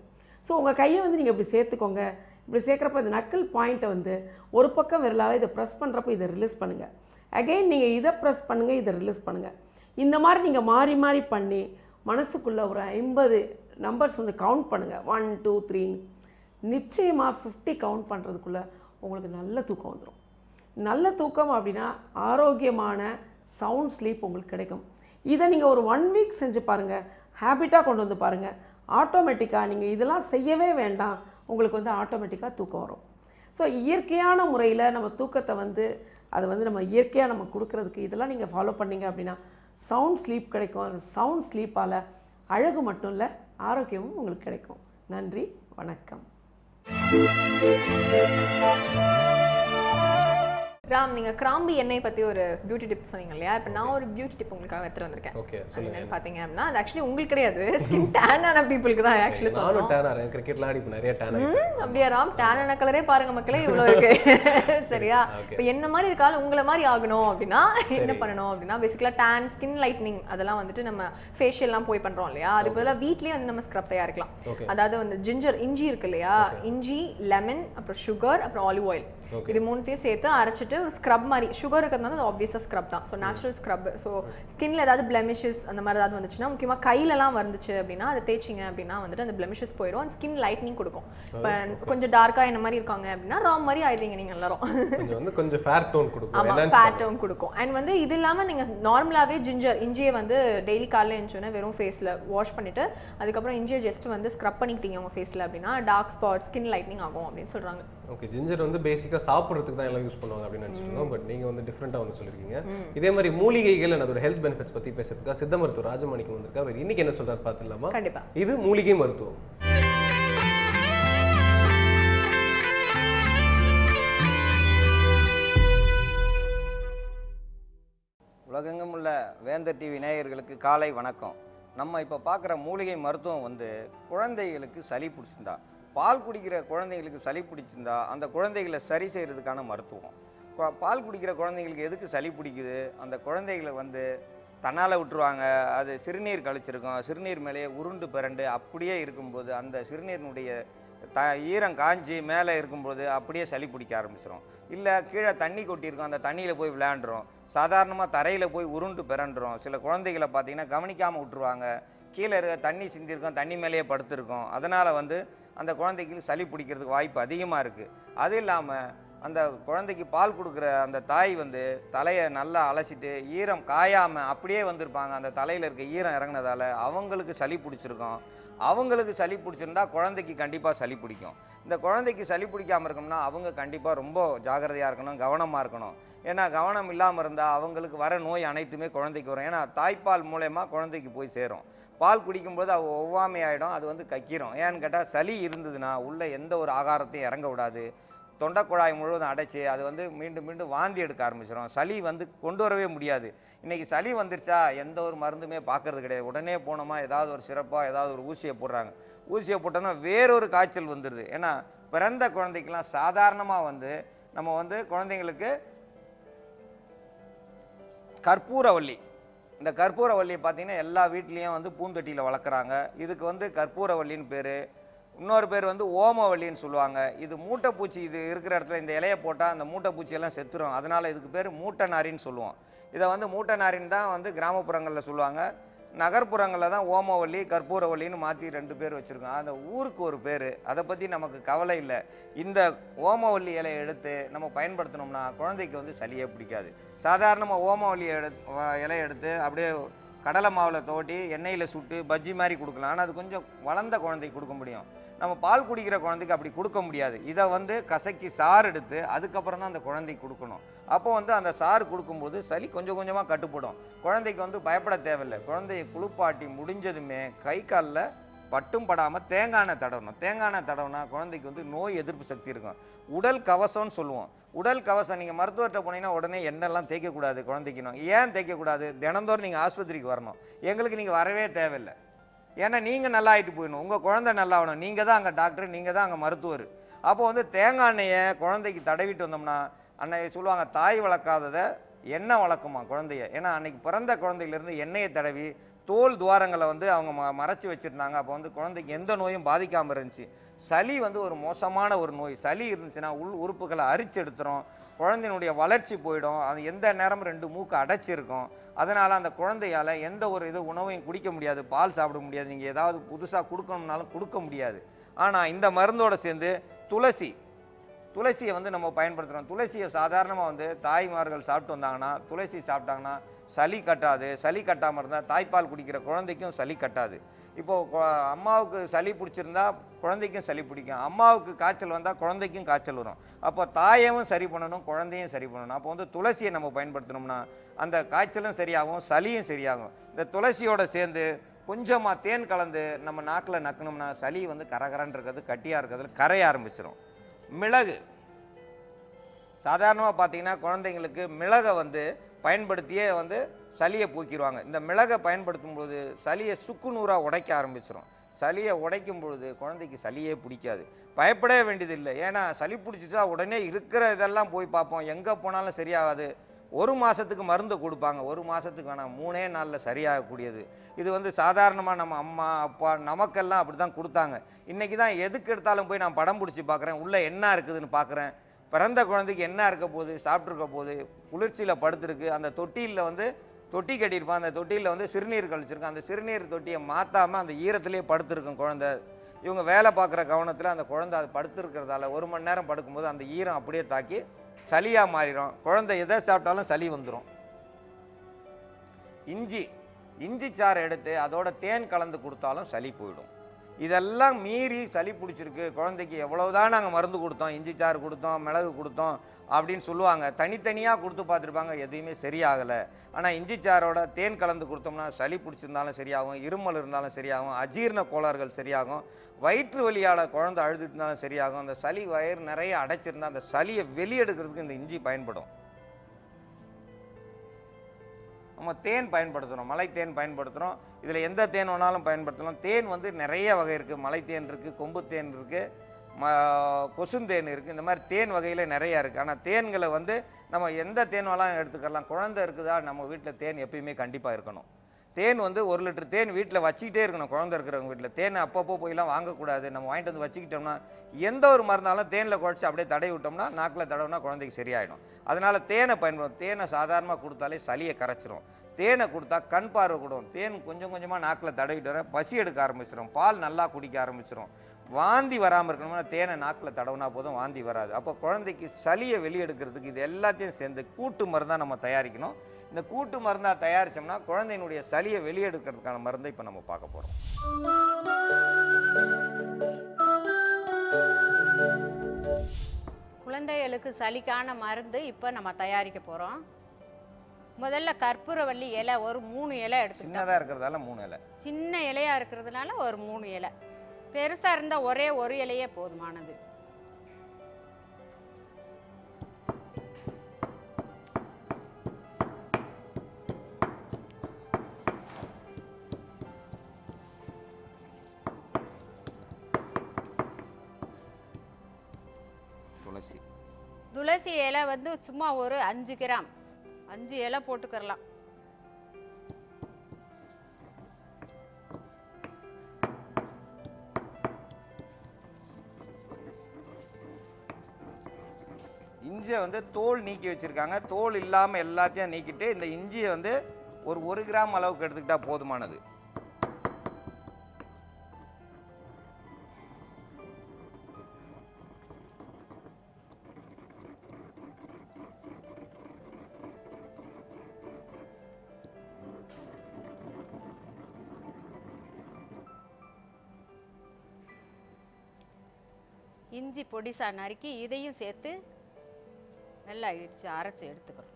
ஸோ உங்கள் கையை வந்து நீங்கள் இப்படி சேர்த்துக்கோங்க. இப்படி சேர்க்குறப்ப இந்த நக்கல் பாயிண்ட்டை வந்து ஒரு பக்கம் விரலால் இதை ப்ரெஸ் பண்ணுறப்போ இதை ரிலீஸ் பண்ணுங்கள். அகெயின் நீங்கள் இதை ப்ரெஸ் பண்ணுங்கள், இதை ரிலீஸ் பண்ணுங்கள். இந்த மாதிரி நீங்கள் மாறி மாறி பண்ணி மனசுக்குள்ளே ஒரு 50 நம்பர்ஸ் வந்து கவுண்ட் பண்ணுங்கள். 1 2 3. நிச்சயமாக 50 கவுண்ட் பண்ணுறதுக்குள்ளே உங்களுக்கு நல்ல தூக்கம் வந்துடும். நல்ல தூக்கம் அப்படின்னா ஆரோக்கியமான சவுண்ட் ஸ்லீப் உங்களுக்கு கிடைக்கும். இதை நீங்கள் ஒரு 1 வீக் செஞ்சு பாருங்கள், ஹேபிட்டாக கொண்டு வந்து பாருங்கள். ஆட்டோமேட்டிக்காக நீங்கள் இதெல்லாம் செய்யவே வேண்டாம், உங்களுக்கு வந்து ஆட்டோமேட்டிக்காக தூக்கம் வரும். ஸோ இயற்கையான முறையில் நம்ம தூக்கத்தை வந்து அதை வந்து நம்ம இயற்கையாக நம்ம கொடுக்கறதுக்கு இதெல்லாம் நீங்கள் ஃபாலோ பண்ணிங்க அப்படின்னா சவுண்ட் ஸ்லீப் கிடைக்கும். அந்த சவுண்ட் ஸ்லீப்பால் அழகு மட்டும் இல்லை, ஆரோக்கியமும் உங்களுக்கு கிடைக்கும். நன்றி, வணக்கம். ராம், நீங்க கிராம்பு எண்ணெய் பத்தி ஒரு பியூட்டி டிப் சொன்னீங்க இல்லையா? இப்போ நான் ஒரு பியூட்டி டிப் உங்களுக்காக எடுத்து வந்திருக்கேன். ஓகே, சொல்லுங்க. பாத்தீங்க அப்படின்னா அது ஆக்சுவலி உங்களுக்கு கிடையாது, ஸ்கின் டேன் ஆன பீப்புளுக்கு தான் ஆக்சுவலி சொல்றோம். நானும் டேன் ஆறேன், கிரிக்கெட்ல ஆடி நிறைய டேன் ஆயிட்டேன். அப்படியே ராம், டேன் ஆன கலரே பாருங்க மக்களே, இவ்வளவு இருக்கு. சரியா? இப்போ என்ன மாதிரி இருக்கால உங்களை மாதிரி ஆகணும் அப்படின்னா என்ன பண்ணணும் அப்படின்னா, பேசிக்கலா டேன், ஸ்கின் லைட்னிங் அதெல்லாம் வந்துட்டு நம்ம ஃபேஷியல்லாம் போய் பண்றோம் இல்லையா? அதுக்கு பதிலாக வீட்லயே வந்து நம்ம ஸ்க்ரப் தயாரிக்கலாம். அதாவது வந்து ஜிஞ்சர், இஞ்சி இருக்கு இல்லையா? இஞ்சி, லெமன், அப்புறம் சுகர், அப்புறம் ஆலிவ் ஆயில், இது மூணுத்தையும் சேர்த்து அரைச்சிட்டு ஒரு ஸ்க்ரப் மாதிரி. சுகர் இருக்கிறதுனால அது ஆப்வியஸாக ஸ்க்ரப் தான். So natural scrub. ஸோ ஸ்கின்ல ஏதாவது பிளெமிஷஸ் அந்த மாதிரி ஏதாவது வந்துச்சுன்னா, முக்கியமாக கையிலலாம் வந்துச்சு அப்படின்னா அதை தேய்ச்சிங்க அப்படின்னா வந்துட்டு அந்த பிளெமிஷஸ் போயிடும். அந்த ஸ்கின் லைட்னிங் கொடுக்கும். இப்போ கொஞ்சம் டார்க்காக என்ன மாதிரி இருக்காங்க அப்படின்னா ராம் மாதிரி ஆயிடுவீங்க நீங்கள் எல்லாரும். கொஞ்சம் ஃபேர் டோன் கொடுக்கும். ஆமாம், ஃபேர் டோன் கொடுக்கும். அண்ட் வந்து இது இல்லாமல் நீங்கள் நார்மலாகவே ஜிஞ்சர், இஞ்சியை வந்து டெய்லி காலையில் எழுந்தோன்னே வெறும் ஃபேஸில் வாஷ் பண்ணிவிட்டு அதுக்கப்புறம் இஞ்சியை ஜஸ்ட் வந்து ஸ்க்ரப் பண்ணிக்கிட்டீங்க உங்கள் ஃபேஸில் அப்படின்னா டார்க் ஸ்பாட், ஸ்கின் லைட்னிங் ஆகும் அப்படின்னு சொல்கிறாங்க. ஓகே, ஜிஞ்சர் வந்து பேசிக்காக சாப்பிட்றதுக்கு தான் எல்லாம் யூஸ் பண்ணுவாங்க அப்படின்னு நினச்சிருக்கோம். பட் நீங்கள் வந்து டிஃப்ரெண்ட்டாக ஒன்று சொல்லியிருக்கீங்க. இதே மாதிரி மூலிகைகள் அதோட ஹெல்த் பெனிஃபிட்ஸ் பற்றி பேசுறதுக்காக சித்த மருத்துவர் ராஜமாணிக்கம் வந்திருக்கா. அவர் இன்னைக்கு என்ன சொல்றாரு பார்த்துடலாமா? கண்டிப்பா. இது மூலிகை மருத்துவம். உலகெங்கும் உள்ள வேந்தர் டிவி நேயர்களுக்கு காலை வணக்கம். நம்ம இப்போ பார்க்குற மூலிகை மருத்துவம் வந்து குழந்தைகளுக்கு சளி பிடிச்சிருந்தா, பால் குடிக்கிற குழந்தைங்களுக்கு சளி பிடிச்சிருந்தா அந்த குழந்தைகளை சரி செய்கிறதுக்கான மருத்துவம். பால் குடிக்கிற குழந்தைங்களுக்கு எதுக்கு சளி பிடிக்குது, அந்த குழந்தைகளை வந்து தன்னால் விட்டுருவாங்க, அது சிறுநீர் கழிச்சிருக்கும், சிறுநீர் மேலேயே உருண்டு பிறண்டு அப்படியே இருக்கும்போது அந்த சிறுநீரினுடைய ஈரம் காஞ்சி மேலே இருக்கும்போது அப்படியே சளி பிடிக்க ஆரம்பிச்சிடும். இல்லை கீழே தண்ணி கொட்டியிருக்கோம், அந்த தண்ணியில் போய் விளையாண்டுரும், சாதாரணமாக தரையில் போய் உருண்டு பிறண்டுரும். சில குழந்தைகளை பார்த்திங்கன்னா கவனிக்காமல் விட்டுருவாங்க, கீழே இருக்க தண்ணி சிந்திருக்கோம், தண்ணி மேலேயே படுத்திருக்கோம். அதனால் வந்து அந்த குழந்தைக்கு சளி பிடிக்கிறதுக்கு வாய்ப்பு அதிகமாக இருக்குது. அது இல்லாமல் அந்த குழந்தைக்கு பால் கொடுக்குற அந்த தாய் வந்து தலையை நல்லா அலசிட்டு ஈரம் காயாமல் அப்படியே வந்திருப்பாங்க. அந்த தலையில் இருக்க ஈரம் இறங்கினதால் அவங்களுக்கு சளி பிடிச்சிருக்கும். அவங்களுக்கு சளி பிடிச்சிருந்தா குழந்தைக்கு கண்டிப்பாக சளி பிடிக்கும். இந்த குழந்தைக்கு சளி பிடிக்காமல் இருக்கணும்னா அவங்க கண்டிப்பாக ரொம்ப ஜாக்கிரதையாக இருக்கணும், கவனமாக இருக்கணும். ஏன்னா கவனம் இல்லாமல் இருந்தால் அவங்களுக்கு வர நோய் அனைத்துமே குழந்தைக்கு வரும். ஏன்னா தாய்ப்பால் மூலயமா குழந்தைக்கு போய் சேரும். பால் குடிக்கும்போது அவள் ஒவ்வாமை ஆகிடும், அது வந்து கக்கிரும். ஏன்னு கேட்டால் சளி இருந்ததுன்னா உள்ளே எந்த ஒரு ஆகாரத்தையும் இறங்க விடாது, தொண்டைக்குழாய் முழுவதும் அடைச்சி அது வந்து மீண்டும் மீண்டும் வாந்தி எடுக்க ஆரம்பிச்சிடும். சளி வந்து கொண்டு வரவே முடியாது. இன்றைக்கி சளி வந்துருச்சா எந்த ஒரு மருந்துமே பார்க்கறது கிடையாது. உடனே போனோமா ஏதாவது ஒரு சிறப்பாக ஏதாவது ஒரு ஊசியை போடுறாங்க. ஊசியை போட்டோன்னா வேறொரு காய்ச்சல் வந்துடுது. ஏன்னா பிறந்த குழந்தைக்கெலாம் சாதாரணமாக வந்து நம்ம வந்து குழந்தைங்களுக்கு கற்பூரவள்ளி, இந்த கற்பூரவள்ளியை பார்த்திங்கன்னா எல்லா வீட்லேயும் வந்து பூந்தொட்டியில் வளர்க்குறாங்க. இதுக்கு வந்து கற்பூரவள்ளின்னு பேர். இன்னொரு பேர் வந்து ஓமவல்லின்னு சொல்லுவாங்க. இது மூட்டைப்பூச்சி இது இருக்கிற இடத்துல இந்த இலையை போட்டால் அந்த மூட்டைப்பூச்சியெல்லாம் செத்துரும். அதனால் இதுக்கு பேர் மூட்டை நாரின்னு சொல்லுவோம். இதை வந்து மூட்டை நாரின்னு தான் வந்து கிராமப்புறங்களில் சொல்லுவாங்க. நகர்ப்புறங்களில் தான் ஓமவல்லி கற்பூரவல்லின்னு மாற்றி 2 பேர் வச்சுருக்கோம். அந்த ஊருக்கு ஒரு பேர். அதை பற்றி நமக்கு கவலை இல்லை. இந்த ஓமவல்லி இலையை எடுத்து நம்ம பயன்படுத்தினோம்னா குழந்தைக்கு வந்து சளியே பிடிக்காது. சாதாரணமாக ஓமவல்லி இலையை எடுத்து அப்படியே கடலை மாவில் தோட்டி எண்ணெயில் சுட்டு பஜ்ஜி மாதிரி கொடுக்கலாம். ஆனால் அது கொஞ்சம் வளர்ந்த குழந்தைக்கு கொடுக்க முடியும். நம்ம பால் குடிக்கிற குழந்தைக்கு அப்படி கொடுக்க முடியாது. இதை வந்து கசக்கி சாறு எடுத்து அதுக்கப்புறம் தான் அந்த குழந்தைக்கு கொடுக்கணும். அப்போ வந்து அந்த சாறு கொடுக்கும்போது சளி கொஞ்சம் கொஞ்சமாக கட்டுப்படும். குழந்தைக்கு வந்து பயப்பட தேவையில்லை. குழந்தைய குளிப்பாட்டி முடிஞ்சதுமே கை காலில் பட்டும் படாமல் தேங்காய் எண்ணெய் தடவணும். தேங்காய் எண்ணெய் தடவுனா குழந்தைக்கு வந்து நோய் எதிர்ப்பு சக்தி இருக்கும். உடல் கவசம்னு சொல்லுவோம். உடல் கவசம் நீங்கள் மருத்துவர்கிட்ட போனீங்கன்னா உடனே எண்ணெய்லாம் தேய்க்கக்கூடாது குழந்தைக்கணும். ஏன் தேய்க்கக்கூடாது? தினந்தோறும் நீங்கள் ஆஸ்பத்திரிக்கு வரணும். எங்களுக்கு நீங்கள் வரவே தேவையில்லை. ஏன்னா நீங்கள் நல்லா ஆகிட்டு போயிடணும், உங்கள் குழந்தை நல்லா ஆகணும். நீங்கள் தான் அங்கே டாக்டர், நீங்கள் தான் அங்கே மருத்துவர். அப்போ வந்து தேங்காய் எண்ணெயை குழந்தைக்கு தடவிட்டு வந்தோம்னா அன்னைக்கு சொல்லுவாங்க தாய் வளர்க்காததை எண்ணெய் வளர்க்குமா குழந்தைய. ஏன்னா அன்னைக்கு பிறந்த குழந்தையிலேருந்து எண்ணெயை தடவி தோல் துவாரங்களை வந்து அவங்க மறைச்சி வச்சுருந்தாங்க. அப்போ வந்து குழந்தைக்கு எந்த நோயும் பாதிக்காமல் இருந்துச்சு. சளி வந்து ஒரு மோசமான ஒரு நோய். சளி இருந்துச்சுன்னா உறுப்புகளை அரிச்சு எடுத்துரும், குழந்தையினுடைய வளர்ச்சி போயிடும். அது எந்த நேரமும் 2 மூக்கு அடைச்சிருக்கும். அதனால் அந்த குழந்தையால் எந்த ஒரு உணவையும் குடிக்க முடியாது, பால் சாப்பிட முடியாது, நீங்கள் ஏதாவது புதுசாக கொடுக்கணும்னாலும் கொடுக்க முடியாது. ஆனால் இந்த மருந்தோடு சேர்ந்து துளசியை வந்து நம்ம பயன்படுத்துகிறோம். துளசியை சாதாரணமாக வந்து தாய்மார்கள் சாப்பிட்டு வந்தாங்கன்னா, துளசி சாப்பிட்டாங்கன்னா சளி கட்டாது. சளி கட்டாமல் இருந்தால் தாய்ப்பால் குடிக்கிற குழந்தைக்கும் சளி கட்டாது. இப்போது அம்மாவுக்கு சளி பிடிச்சிருந்தா குழந்தைக்கும் சளி பிடிக்கும், அம்மாவுக்கு காய்ச்சல் வந்தால் குழந்தைக்கும் காய்ச்சல் வரும். அப்போ தாயவும் சரி பண்ணணும், குழந்தையும் சரி பண்ணணும். அப்போ வந்து துளசியை நம்ம பயன்படுத்தினோம்னா அந்த காய்ச்சலும் சரியாகும், சளியும் சரியாகும். இந்த துளசியோடு சேர்ந்து கொஞ்சமாக தேன் கலந்து நம்ம நாக்கில் நக்கணும்னா சளி வந்து கரகரன்னு இருக்கிறது, கட்டியாக இருக்கிறதுல கரைய ஆரம்பிச்சிடும். மிளகு சாதாரணமாக பார்த்தீங்கன்னா குழந்தைங்களுக்கு மிளகை வந்து பயன்படுத்தியே வந்து சளியை போக்கிடுவாங்க. இந்த மிளகை பயன்படுத்தும் போது சளியை சுக்குநூறாக உடைக்க ஆரம்பிச்சிடும். சளியை உடைக்கும் பொழுது குழந்தைக்கு சளியே பிடிக்காது. பயப்படவே வேண்டியதில்லை. ஏன்னா சளி பிடிச்சிச்சா உடனே இருக்கிற இதெல்லாம் போய் பார்ப்போம், எங்கே போனாலும் சரியாகாது. 1 மாதத்துக்கு மருந்து கொடுப்பாங்க, 1 மாதத்துக்கு வேணாம், 3 நாளில் சரியாகக்கூடியது. இது வந்து சாதாரணமாக நம்ம அம்மா அப்பா நமக்கெல்லாம் அப்படி தான் கொடுத்தாங்க. இன்றைக்கி தான் எதுக்கு எடுத்தாலும் போய் நான் படம் பிடிச்சி பார்க்குறேன், உள்ளே என்ன இருக்குதுன்னு பார்க்குறேன். பிறந்த குழந்தைக்கு என்ன இருக்க போகுது, சாப்பிட்ருக்க போகுது, குளிர்ச்சியில் படுத்துருக்கு, அந்த தொட்டியில் வந்து தொட்டி கட்டியிருப்பான், அந்த தொட்டியில் வந்து சிறுநீர் கழிச்சிருக்கான், அந்த சிறுநீர் தொட்டியை மாற்றாமல் அந்த ஈரத்திலே படுத்துருக்கும் குழந்தை. இவங்க வேலை பார்க்குற கவனத்தில் அந்த குழந்தை அது படுத்துருக்கிறதால 1 மணி நேரம் படுக்கும்போது அந்த ஈரம் அப்படியே தாக்கி சளியாக மாறிடும். குழந்தை எதை சாப்பிட்டாலும் சளி வந்துடும். இஞ்சி சாறு எடுத்து அதோட தேன் கலந்து கொடுத்தாலும் சளி போயிடும். இதெல்லாம் மீறி சளி பிடிச்சிருக்கு குழந்தைக்கு, எவ்வளவுதான் நாங்கள் மருந்து கொடுத்தோம், இஞ்சி சாறு கொடுத்தோம், மிளகு கொடுத்தோம் அப்படின்னு சொல்லுவாங்க. தனித்தனியாக கொடுத்து பார்த்துருப்பாங்க, எதுவுமே சரியாகலை. ஆனால் இஞ்சி சாரோட தேன் கலந்து கொடுத்தோம்னா சளி பிடிச்சிருந்தாலும் சரியாகும், இருமல் இருந்தாலும் சரியாகும், அஜீரண கோளாறுகள் சரியாகும், வயிற்று வலியால் குழந்தை அழுதுட்டு இருந்தாலும் சரியாகும். அந்த சளி வயிறு நிறைய அடைச்சிருந்தால் அந்த சளியை வெளியெடுக்கிறதுக்கு இந்த இஞ்சி பயன்படும். நம்ம தேன் பயன்படுத்துகிறோம், மலை தேன் பயன்படுத்துகிறோம். இதில் எந்த தேன் வேணாலும் பயன்படுத்தலாம். தேன் வந்து நிறைய வகை இருக்குது. மலை தேன் இருக்குது, கொம்பு தேன் இருக்குது, கொசுந்தேன் இருக்குது. இந்த மாதிரி தேன் வகையில் நிறையா இருக்குது. ஆனால் தேன்களை வந்து நம்ம எந்த தேன் வேணாலும் எடுத்துக்கலாம். குழந்தை இருக்குதா, நம்ம வீட்டில் தேன் எப்பயுமே கண்டிப்பாக இருக்கணும். தேன் வந்து 1 லிட்டர் தேன் வீட்டில் வச்சுக்கிட்டே இருக்கணும். குழந்தை இருக்கிறவங்க வீட்டில் தேன் அப்பப்போ போயெல்லாம் வாங்கக்கூடாது. நம்ம வாங்கிட்டு வந்து வச்சுக்கிட்டோம்னா எந்த ஒரு மருந்தாலும் தேனில் குழச்சி அப்படியே தடவி விட்டோம்னா, நாக்கில் தடவுனா குழந்தைக்கு சரியாயிடும். அதனால் தேனை பயன்படுத்தும். தேனை சாதாரணமாக கொடுத்தாலே சளியை கரைச்சிரும். தேனை கொடுத்தா கண் பார்வை கூடும். தேன் கொஞ்சம் கொஞ்சமாக நாக்கில் தடவிட்டு வர பசி எடுக்க ஆரம்பிச்சிடும், பால் நல்லா குடிக்க ஆரம்பிச்சிடும். வாந்தி வராமல் இருக்கணும்னா தேனை நாக்கில் தடவுனா போதும், வாந்தி வராது. அப்போ குழந்தைக்கு சளியை வெளியெடுக்கிறதுக்கு இது எல்லாத்தையும் சேர்ந்து கூட்டு மருந்தாக நம்ம தயாரிக்கணும். இந்த கூட்டு மருந்தாக தயாரித்தோம்னா குழந்தையினுடைய சளியை வெளியெடுக்கிறதுக்கான மருந்தை இப்போ நம்ம பார்க்க போகிறோம். குழந்தைகளுக்கு சளிக்கான மருந்து இப்போ நம்ம தயாரிக்க போகிறோம். முதல்ல கற்பூரவள்ளி இலை ஒரு 3 இலை எடுத்துக்கிட்டோம். சின்னதாக இருக்கிறதால 3 இலை, சின்ன இலையாக இருக்கிறதுனால ஒரு 3 இலை, பெருசாக இருந்தால் ஒரே ஒரு இலையே போதுமானது. துளசி இலை வந்து சும்மா ஒரு 5 கிராம், 5 இலை போட்டுக்கிறலாம். இஞ்சியை வந்து தோல் நீக்கி வச்சுருக்காங்க. தோல் இல்லாமல் எல்லாத்தையும் நீக்கிட்டு இந்த இஞ்சியை வந்து ஒரு 1 கிராம் அளவுக்கு எடுத்துக்கிட்டால் போதுமானது. இஞ்சி பொடிசா நறுக்கி இதையும் சேர்த்து நல்லா இடித்து அரைச்சி எடுத்துக்கிறோம்.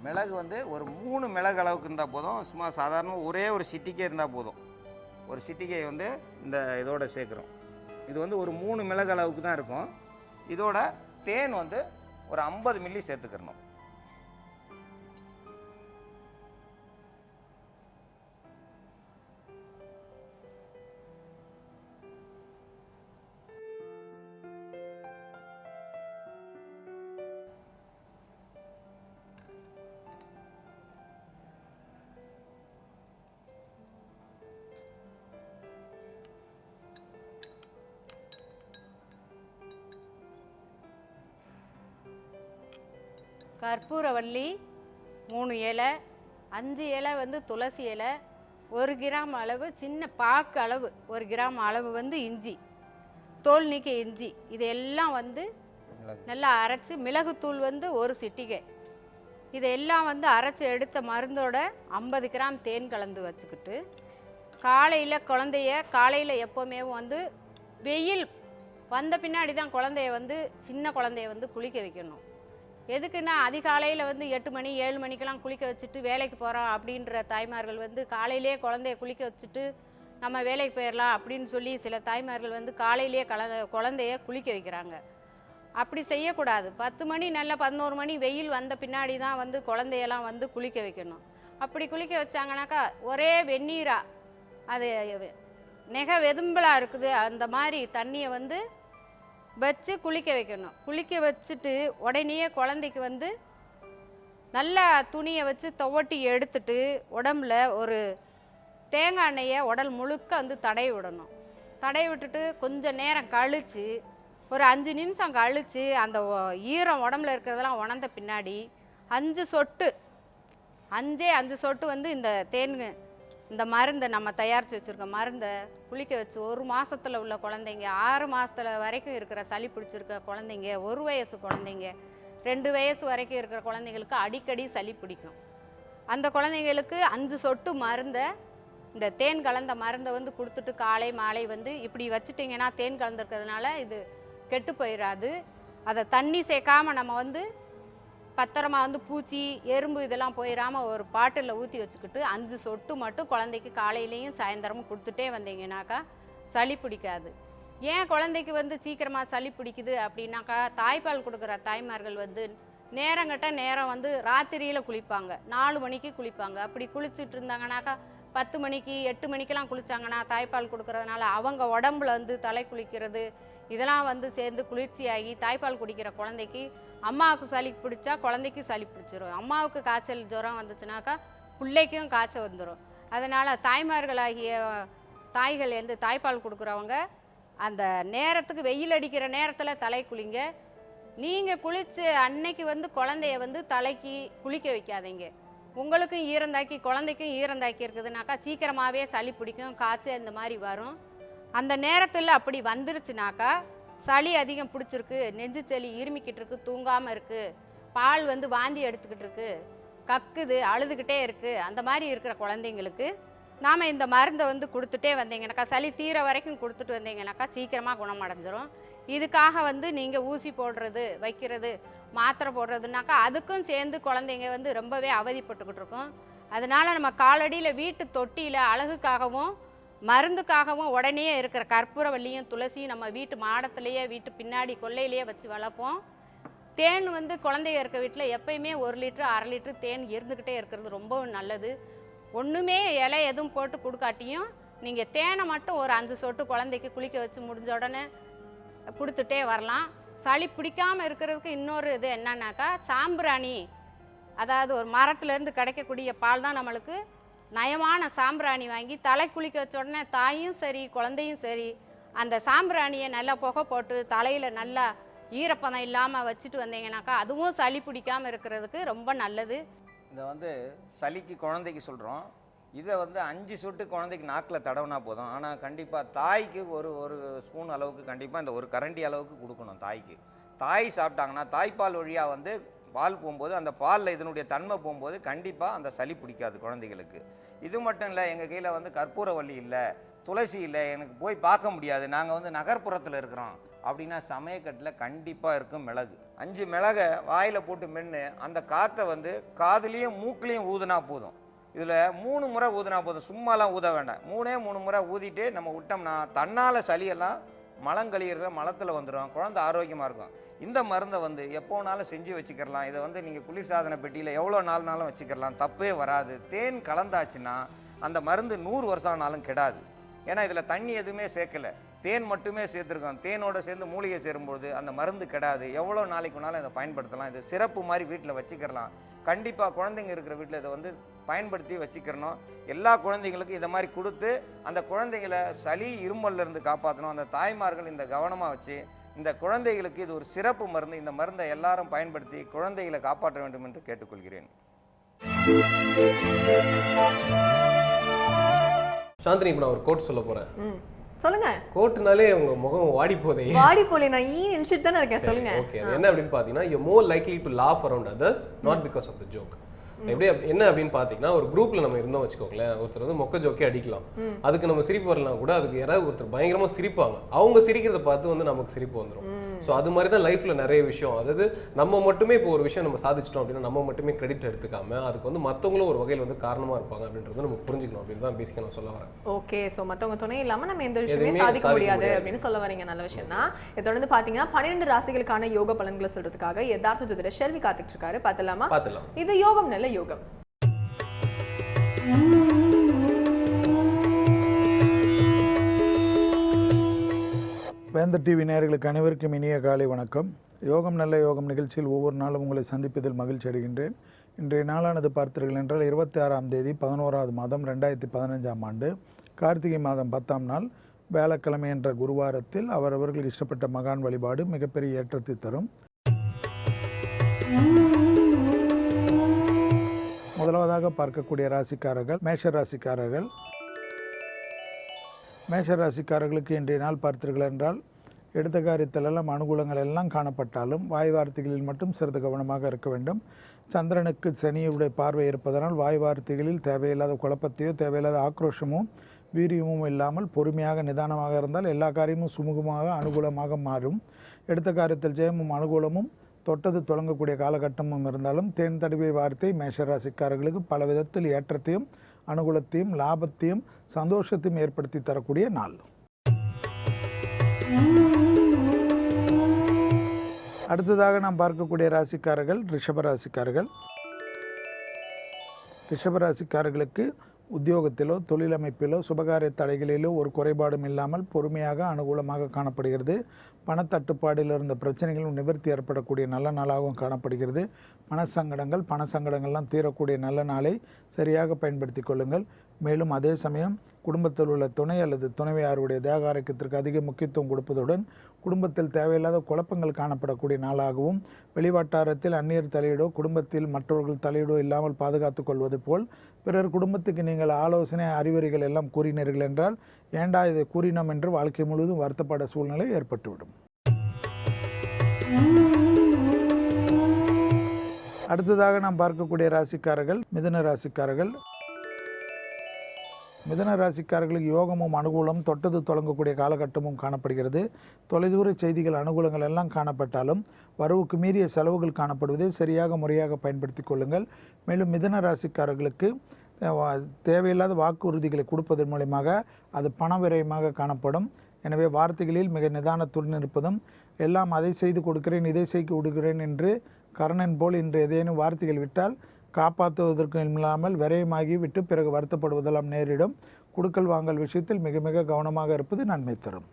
மிளகு வந்து ஒரு 3 மிளகு அளவுக்கு இருந்தால் போதும். சும்மா சாதாரண ஒரே ஒரு சிட்டிக்கே இருந்தால் போதும். ஒரு சிட்டிக்கை வந்து இந்த இதோட சேர்க்குறோம். இது வந்து ஒரு 3 மிளகு அளவுக்கு தான் இருக்கும். இதோட தேன் வந்து ஒரு 50 மில்லி சேர்த்துக்கிறணும். கற்பூரவள்ளி 3 இலை, 5 இலை வந்து துளசி இலை, 1 கிராம் அளவு சின்ன பாக்கு அளவு 1 கிராம் அளவு வந்து இஞ்சி, தோல் நீக்கிய இஞ்சி, இது எல்லாம் வந்து நல்லா அரைச்சி, மிளகுத்தூள் வந்து 1 சிட்டிகை, இதெல்லாம் வந்து அரைச்சி எடுத்த மருந்தோட 50 கிராம் தேன் கலந்து வச்சுக்கிட்டு, காலையில் காலையில் எப்போவுமே வந்து வெயில் வந்த பின்னாடி தான் குழந்தைய வந்து சின்ன குழந்தைய வந்து குளிக்க வைக்கணும். எதுக்குன்னா அதிகாலையில் வந்து 8 மணி 7 மணிக்கெல்லாம் குளிக்க வச்சுட்டு வேலைக்கு போகிறோம் அப்படின்ற தாய்மார்கள் வந்து காலையிலே குழந்தைய குளிக்க வச்சுட்டு நம்ம வேலைக்கு போயிடலாம் அப்படின்னு சொல்லி சில தாய்மார்கள் வந்து காலையிலே குழந்தைய குளிக்க வைக்கிறாங்க. அப்படி செய்யக்கூடாது. 10 மணி நல்ல 11 மணி வெயில் வந்த பின்னாடி தான் வந்து குழந்தையெல்லாம் வந்து குளிக்க வைக்கணும். அப்படி குளிக்க வச்சாங்கனாக்கா ஒரே வெந்நீரா அது நெகை வெதும்பலாக இருக்குது அந்த மாதிரி தண்ணியை வந்து வச்சு குளிக்க வைக்கணும். குளிக்க வச்சுட்டு உடனே குழந்தைக்கு வந்து நல்லா துணியை வச்சு துவட்டி எடுத்துட்டு உடம்புல ஒரு தேங்காய் எண்ணெயை உடல் முழுக்க வந்து தடவி விடணும். தடவி விட்டுட்டு கொஞ்சம் நேரம் கழித்து ஒரு 5 நிமிஷம் கழித்து அந்த ஈரம் உடம்புல இருக்கிறதெல்லாம் உணர்ந்த பின்னாடி 5 சொட்டு வந்து இந்த இந்த மருந்தை நம்ம தயாரித்து வச்சுருக்க மருந்தை குளிக்க வச்சு 1 மாதத்தில் உள்ள குழந்தைங்க, 6 மாதத்தில் வரைக்கும் இருக்கிற சளி பிடிச்சிருக்க குழந்தைங்க, 1 வயசு குழந்தைங்க, 2 வயசு வரைக்கும் இருக்கிற குழந்தைங்களுக்கு அடிக்கடி சளி பிடிக்கும். அந்த குழந்தைங்களுக்கு 5 சொட்டு மருந்தை, இந்த தேன் கலந்த மருந்தை வந்து கொடுத்துட்டு காலை மாலை வந்து இப்படி வச்சுட்டிங்கன்னா தேன் கலந்துருக்கிறதுனால இது கெட்டு போயிடாது. அதை தண்ணி சேர்க்காமல் நம்ம வந்து பத்திரமா வந்து பூச்சி எறும்பு இதெல்லாம் போயிடாமல் ஒரு பாட்டிலில் ஊற்றி வச்சுக்கிட்டு 5 சொட்டு மட்டும் குழந்தைக்கு காலையிலையும் சாயந்தரமும் கொடுத்துட்டே வந்தீங்கன்னாக்கா சளி பிடிக்காது. ஏன் குழந்தைக்கு வந்து சீக்கிரமாக சளி பிடிக்குது அப்படின்னாக்கா, தாய்ப்பால் கொடுக்குற தாய்மார்கள் வந்து நேரம் வந்து ராத்திரியில் குளிப்பாங்க, 4 மணிக்கு குளிப்பாங்க. அப்படி குளிச்சுட்டு இருந்தாங்கனாக்கா 10 மணிக்கு 8 மணிக்கெல்லாம் குளித்தாங்கன்னா தாய்ப்பால் கொடுக்கறதுனால அவங்க உடம்புல வந்து தலை குளிக்கிறது இதெல்லாம் வந்து சேர்ந்து குளிர்ச்சியாகி தாய்ப்பால் குடிக்கிற குழந்தைக்கு அம்மாவுக்கு சளி பிடிச்சா குழந்தைக்கு சளி பிடிச்சிரும். அம்மாவுக்கு காய்ச்சல் ஜுரம் வந்துச்சுனாக்கா பிள்ளைக்கும் காய்ச்சல் வந்துடும். அதனால் தாய்மார்களாகிய தாய்கள் வந்து தாய்ப்பால் கொடுக்குறவங்க அந்த நேரத்துக்கு வெயில் அடிக்கிற நேரத்தில் தலை குளிங்க. நீங்கள் குளித்து அன்னைக்கு வந்து குழந்தைய வந்து தலைக்கு குளிக்க வைக்காதீங்க. உங்களுக்கும் ஈரந்தாக்கி குழந்தைக்கும் ஈரந்தாக்கி இருக்குதுனாக்கா சீக்கிரமாகவே சளி பிடிக்கும், காய்ச்சல் இந்த மாதிரி வரும். அந்த நேரத்தில் அப்படி வந்துருச்சுனாக்கா சளி அதிகம் பிடிச்சிருக்கு, நெஞ்சு சளி இருமிக்கிட்டு இருக்கு, தூங்காமல் இருக்குது, பால் வந்து வாந்தி எடுத்துக்கிட்டு இருக்கு, கக்குது, அழுதுகிட்டே இருக்குது, அந்த மாதிரி இருக்கிற குழந்தைங்களுக்கு நாம் இந்த மருந்தை வந்து கொடுத்துட்டே வந்தீங்கன்னாக்கா சளி தீர வரைக்கும் கொடுத்துட்டு வந்தீங்கன்னாக்கா சீக்கிரமாக குணமடைஞ்சிரும். இதுக்காக வந்து நீங்கள் ஊசி போடுறது வைக்கிறது மாத்திரை போடுறதுனாக்கா அதுக்கும் சேர்ந்து குழந்தைங்க வந்து ரொம்பவே அவதிப்பட்டுக்கிட்டு இருக்கும். அதனால் நம்ம காலடியில் வீட்டு தொட்டியில் அழகுக்காகவும் மருந்துக்காகவும் உடனே இருக்கிற கற்பூரவல்லியும் துளசியும் நம்ம வீட்டு மாடத்துலேயே வீட்டு பின்னாடி கொல்லையிலேயே வச்சு வளர்ப்போம். தேன் வந்து குழந்தைய இருக்க வீட்டில் எப்பயுமே 1 லிட்டரு 1/2 லிட்டரு தேன் இருந்துக்கிட்டே இருக்கிறது ரொம்ப நல்லது. ஒன்றுமே இலை எதுவும் போட்டு கொடுக்காட்டியும் நீங்கள் தேனை மட்டும் ஒரு 5 சொட்டு குழந்தைக்கு குளிக்க வச்சு முடிஞ்ச உடனே கொடுத்துட்டே வரலாம். சளி பிடிக்காமல் இருக்கிறதுக்கு இன்னொரு இது என்னன்னாக்கா சாம்பிராணி, அதாவது ஒரு மரத்துலேருந்து கிடைக்கக்கூடிய பால் தான் நம்மளுக்கு நயமான சாம்பிராணி வாங்கி தலை குளிக்க வச்ச உடனே தாயும் சரி குழந்தையும் சரி அந்த சாம்பிராணியை நல்லா புகை போட்டு தலையில் நல்லா ஈரப்பதம் இல்லாமல் வச்சுட்டு வந்தீங்கன்னாக்கா அதுவும் சளி பிடிக்காமல் இருக்கிறதுக்கு ரொம்ப நல்லது. இதை வந்து சளிக்கு குழந்தைக்கு சொல்கிறோம். இதை வந்து 5 சொட்டு குழந்தைக்கு நாக்கில் தடவுனா போதும். ஆனால் கண்டிப்பாக தாய்க்கு ஒரு ஸ்பூன் அளவுக்கு கண்டிப்பாக இந்த 1 கரண்டி அளவுக்கு கொடுக்கணும் தாய்க்கு. தாய் சாப்பிட்டாங்கன்னா தாய்ப்பால் வழியாக வந்து பால் போகும்போது அந்த பாலில் இதனுடைய தன்மை போகும்போது கண்டிப்பாக அந்த சளி பிடிக்காது குழந்தைகளுக்கு. இது மட்டும் இல்லை, எங்கள் கையில் வந்து கற்பூரவல்லி இல்லை, துளசி இல்லை, எனக்கு போய் பார்க்க முடியாது, நாங்கள் வந்து நகர்ப்புறத்தில் இருக்கிறோம் அப்படின்னா சமயக்கட்டில் கண்டிப்பாக இருக்கும் மிளகு. 5 மிளகை வாயில் போட்டு மென்று அந்த காற்றை வந்து காதுலேயும் மூக்குலேயும் ஊதுனா போதும். இதில் 3 முறை ஊதுனா போதும், சும்மாலாம் ஊத வேண்டாம். 3 முறை ஊதிட்டு நம்ம விட்டோம்னா தன்னால் சளியெல்லாம் மலம் கழிகிறத மலத்தில் வந்துடும், குழந்தை ஆரோக்கியமாக இருக்கும். இந்த மருந்தை வந்து எப்போனாலும் செஞ்சு வச்சுக்கிறலாம். இதை வந்து நீங்கள் குளிர்சாதன பெட்டியில் எவ்வளோ நாள்னாலும் வச்சுக்கிறலாம், தப்பே வராது. தேன் கலந்தாச்சுன்னா அந்த மருந்து 100 வருஷம் ஆனாலும் கெடாது. ஏன்னா இதில் தண்ணி எதுவுமே சேர்க்கலை, தேன் மட்டுமே சேர்த்துருக்கோம். தேனோடு சேர்ந்து மூலிகை சேரும்போது அந்த மருந்து கெடாது, எவ்வளோ நாளைக்கு வேணாலும் இதை பயன்படுத்தலாம். இது சிறப்பு மாதிரி வீட்டில் வச்சுக்கிறலாம். கண்டிப்பாக குழந்தைங்க இருக்கிற வீட்டில் இதை வந்து பயன்படுத்தி வச்சுக்கிறணும். எல்லா குழந்தைங்களுக்கும் இதை மாதிரி கொடுத்து அந்த குழந்தைங்களை சளி இருமல்லேருந்து காப்பாற்றணும். அந்த தாய்மார்கள் இந்த கவனமாக வச்சு இந்த குழந்தைகளுக்கு இது ஒரு சிறப்பு மருந்து. இந்த மருந்தை எல்லாரும் பயன்படுத்தி குழந்தைகளை காப்பாற்ற வேண்டும் என்று கேட்டுக்கொள்கிறேன். சாந்தினி, இப்போ நான் ஒரு கோட் சொல்ல போறேன். சொல்லுங்க. கோட்டுனாலே உங்க முகம் வாடி போதே. வாடி போல நான் நினைச்சிட்டு தானே இருக்கேன். சொல்லுங்க. ஓகே, அது என்ன அப்படின்னு பாத்தீங்கன்னா, you more likely to laugh around others not because of the joke. எப்படி என்ன அப்படின்னு பாத்தீங்கன்னா, ஒரு குரூப்ல நம்ம இருந்தோம் வச்சுக்கோங்களேன், ஒருத்தர் வந்து மொக்க ஜோக்கே அடிக்கலாம், அதுக்கு நம்ம சிரிப்பு வரலாம் கூட, அதுக்கு யாராவது ஒருத்தர் பயங்கரமா சிரிப்பாங்க, அவங்க சிரிக்கிறத பார்த்து வந்து நமக்கு சிரிப்பு வந்துடும். ஸோ அது மாதிரி தான் லைஃப்ல நிறைய விஷயம். அதாவது நம்ம மட்டுமே இப்போ ஒரு விஷயம் நம்ம சாதிச்சிட்டோம் அப்படின்னா நம்ம மட்டுமே கிரெடிட் எடுத்துக்காம அதுக்கு வந்து மற்றவங்களும் ஒரு வகையில் வந்து காரணமா இருப்பாங்க அப்படின்றத நம்ம புரிஞ்சுக்கணும் அப்படின்னு தான் பேசிக்காக நான் சொல்ல வரேன். ஓகே, ஸோ மற்றவங்க துணை இல்லாமல் நம்ம எந்த விஷயமே சாதிக்க முடியாது அப்படின்னு சொல்ல வரீங்க. நல்ல விஷயம் தான். இதை தொடர்ந்து பார்த்தீங்கன்னா 12 ராசிகளுக்கான யோக பலன்களை சொல்றதுக்காக யதார்த்த ஜோதிடர் ஷெல்வி காத்துட்டு இருக்காரு. பார்த்துலாம். இது யோகம் நல்ல யோகம். வேந்தர் டிவி நேயர்களுக்கு அனைவருக்கும் இனிய காலை வணக்கம். யோகம் நல்ல யோகம் நிகழ்ச்சியில் ஒவ்வொரு நாளும் உங்களை சந்திப்பதில் மகிழ்ச்சி அடைகின்றேன். இன்றைய நாளானது பார்த்தீர்கள் என்றால் 26ஆம் தேதி 11வது மாதம் 2015ஆம் ஆண்டு கார்த்திகை மாதம் 10ஆம் நாள் வேலைக்கிழமை என்ற குருவாரத்தில் அவரவர்களுக்கு இஷ்டப்பட்ட மகான் வழிபாடு மிகப்பெரிய ஏற்றத்தை தரும். முதலாவதாக பார்க்கக்கூடிய ராசிக்காரர்கள் மேஷ ராசிக்காரர்கள். மேஷ ராசிக்காரர்களுக்கு இன்றைய நாள் பார்த்தீர்கள் என்றால் எடுத்த காரியத்திலெல்லாம் அனுகூலங்கள் எல்லாம் காணப்பட்டாலும் வாய் வார்த்தைகளில் மட்டும் சிறிது கவனமாக இருக்க வேண்டும். சந்திரனுக்கு சனியுடைய பார்வை இருப்பதனால் வாய் வார்த்தைகளில் தேவையில்லாத குழப்பத்தையோ தேவையில்லாத ஆக்ரோஷமோ வீரியமும் இல்லாமல் பொறுமையாக நிதானமாக இருந்தால் எல்லா காரியமும் சுமூகமாக அனுகூலமாக மாறும். எடுத்த காரியத்தில் ஜெயமும் அனுகூலமும் தொட்டது தொடங்கக்கூடிய காலகட்டமும் இருந்தாலும் தேன் தடவை வார்த்தை மேஷராசிக்காரர்களுக்கு பல விதத்தில் ஏற்றத்தையும் அனுகூலத்தையும் லாபத்தையும் சந்தோஷத்தையும் ஏற்படுத்தி தரக்கூடிய நாள். அடுத்ததாக நாம் பார்க்கக்கூடிய ராசிக்காரர்கள் ரிஷபராசிக்காரர்கள். ரிஷபராசிக்காரர்களுக்கு உத்தியோகத்திலோ தொழிலமைப்பிலோ சுபகாரிய தடைகளிலோ ஒரு குறைபாடும் இல்லாமல் பொறுமையாக அனுகூலமாக காணப்படுகிறது. பணத்தட்டுப்பாடில் இருந்த பிரச்சனைகளும் நிவர்த்தி ஏற்படக்கூடிய நல்ல நாளாகவும் காணப்படுகிறது. மனசங்கடங்கள் பண சங்கடங்கள்லாம் தீரக்கூடிய நல்ல நாளை சரியாக பயன்படுத்தி கொள்ளுங்கள். மேலும் அதே சமயம் குடும்பத்தில் உள்ள துணை அல்லது துணைவியாருடைய தேக ஆரோக்கியத்திற்கு அதிக முக்கியத்துவம் கொடுப்பதுடன் குடும்பத்தில் தேவையில்லாத குழப்பங்கள் காணப்படக்கூடிய நாளாகவும் வெளிவட்டாரத்தில் அந்நியர் தலையீடோ குடும்பத்தில் மற்றவர்கள் தலையீடோ இல்லாமல் பாதுகாத்து கொள்வது போல் பிறர் குடும்பத்துக்கு நீங்கள் ஆலோசனை அறிவுரைகள் எல்லாம் கூறினீர்கள் என்றால் ஏண்டா இதை கூறினோம் என்று வாழ்க்கை முழுவதும் வருத்தப்பட சூழ்நிலை ஏற்பட்டுவிடும். அடுத்ததாக நாம் பார்க்கக்கூடிய ராசிக்காரர்கள் மிதுன ராசிக்காரர்கள். மிதுன ராசிக்காரர்களுக்கு யோகமும் அனுகூலம் தொட்டது தொடங்கக்கூடிய காலகட்டமும் காணப்படுகிறது. தொலைதூர செய்திகள் அனுகூலங்கள் எல்லாம் காணப்பட்டாலும் வரவுக்கு மீறிய செலவுகள் காணப்படுவதை சரியாக முறையாக பயன்படுத்தி கொள்ளுங்கள். மேலும் மிதுன ராசிக்காரர்களுக்கு தேவையில்லாத வாக்குறுதிகளை கொடுப்பதன் மூலமாக அது பண விரயமாக காணப்படும். எனவே வார்த்தைகளில் மிக நிதானத்துடன் இருப்பதும் எல்லாம் அதை செய்து கொடுக்கிறேன் இதை செய்து கொடுக்கிறேன் என்று கர்ணன் போல் இன்று ஏதேனும் வார்த்தைகள் விட்டால் காப்பாற்றுவதற்கு இல்லாமல் விரயமாகி விட்டு பிறகு வருத்தப்படுவதெல்லாம் நேரிடும். கொடுக்கல் வாங்கல் விஷயத்தில் மிக மிக கவனமாக இருப்பது நன்மை தரும்.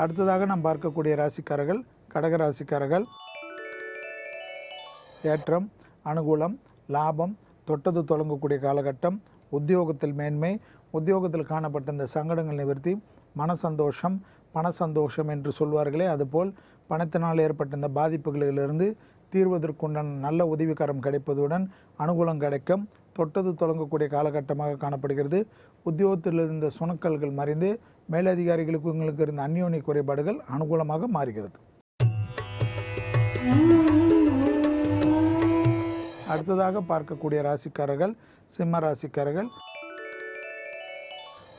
அடுத்ததாக நாம் பார்க்கக்கூடிய ராசிக்காரர்கள் கடக ராசிக்காரர்கள். ஏற்றம் அனுகூலம் லாபம் தொட்டது தொடங்கக்கூடிய காலகட்டம். உத்தியோகத்தில் மேன்மை உத்தியோகத்தில் காணப்பட்ட இந்த சங்கடங்கள் நிவர்த்தி மன சந்தோஷம் பண சந்தோஷம் என்று சொல்வார்களே அதுபோல் பணத்தினால் ஏற்பட்ட இந்த பாதிப்புகளிலிருந்து தீர்வதற்குண்டான நல்ல உதவிகரம் கிடைப்பதுடன் அனுகூலம் கிடைக்கும். தொட்டது தொடங்கக்கூடிய காலகட்டமாக காணப்படுகிறது. உத்தியோகத்தில் இருந்த சுணக்கல்கள் மறைந்து மேலதிகாரிகளுக்கு உங்களுக்கு இருந்த அந்யோன்ய குறைபாடுகள் அனுகூலமாக மாறுகிறது. அடுத்ததாக பார்க்கக்கூடிய ராசிக்காரர்கள் சிம்ம ராசிக்காரர்கள்.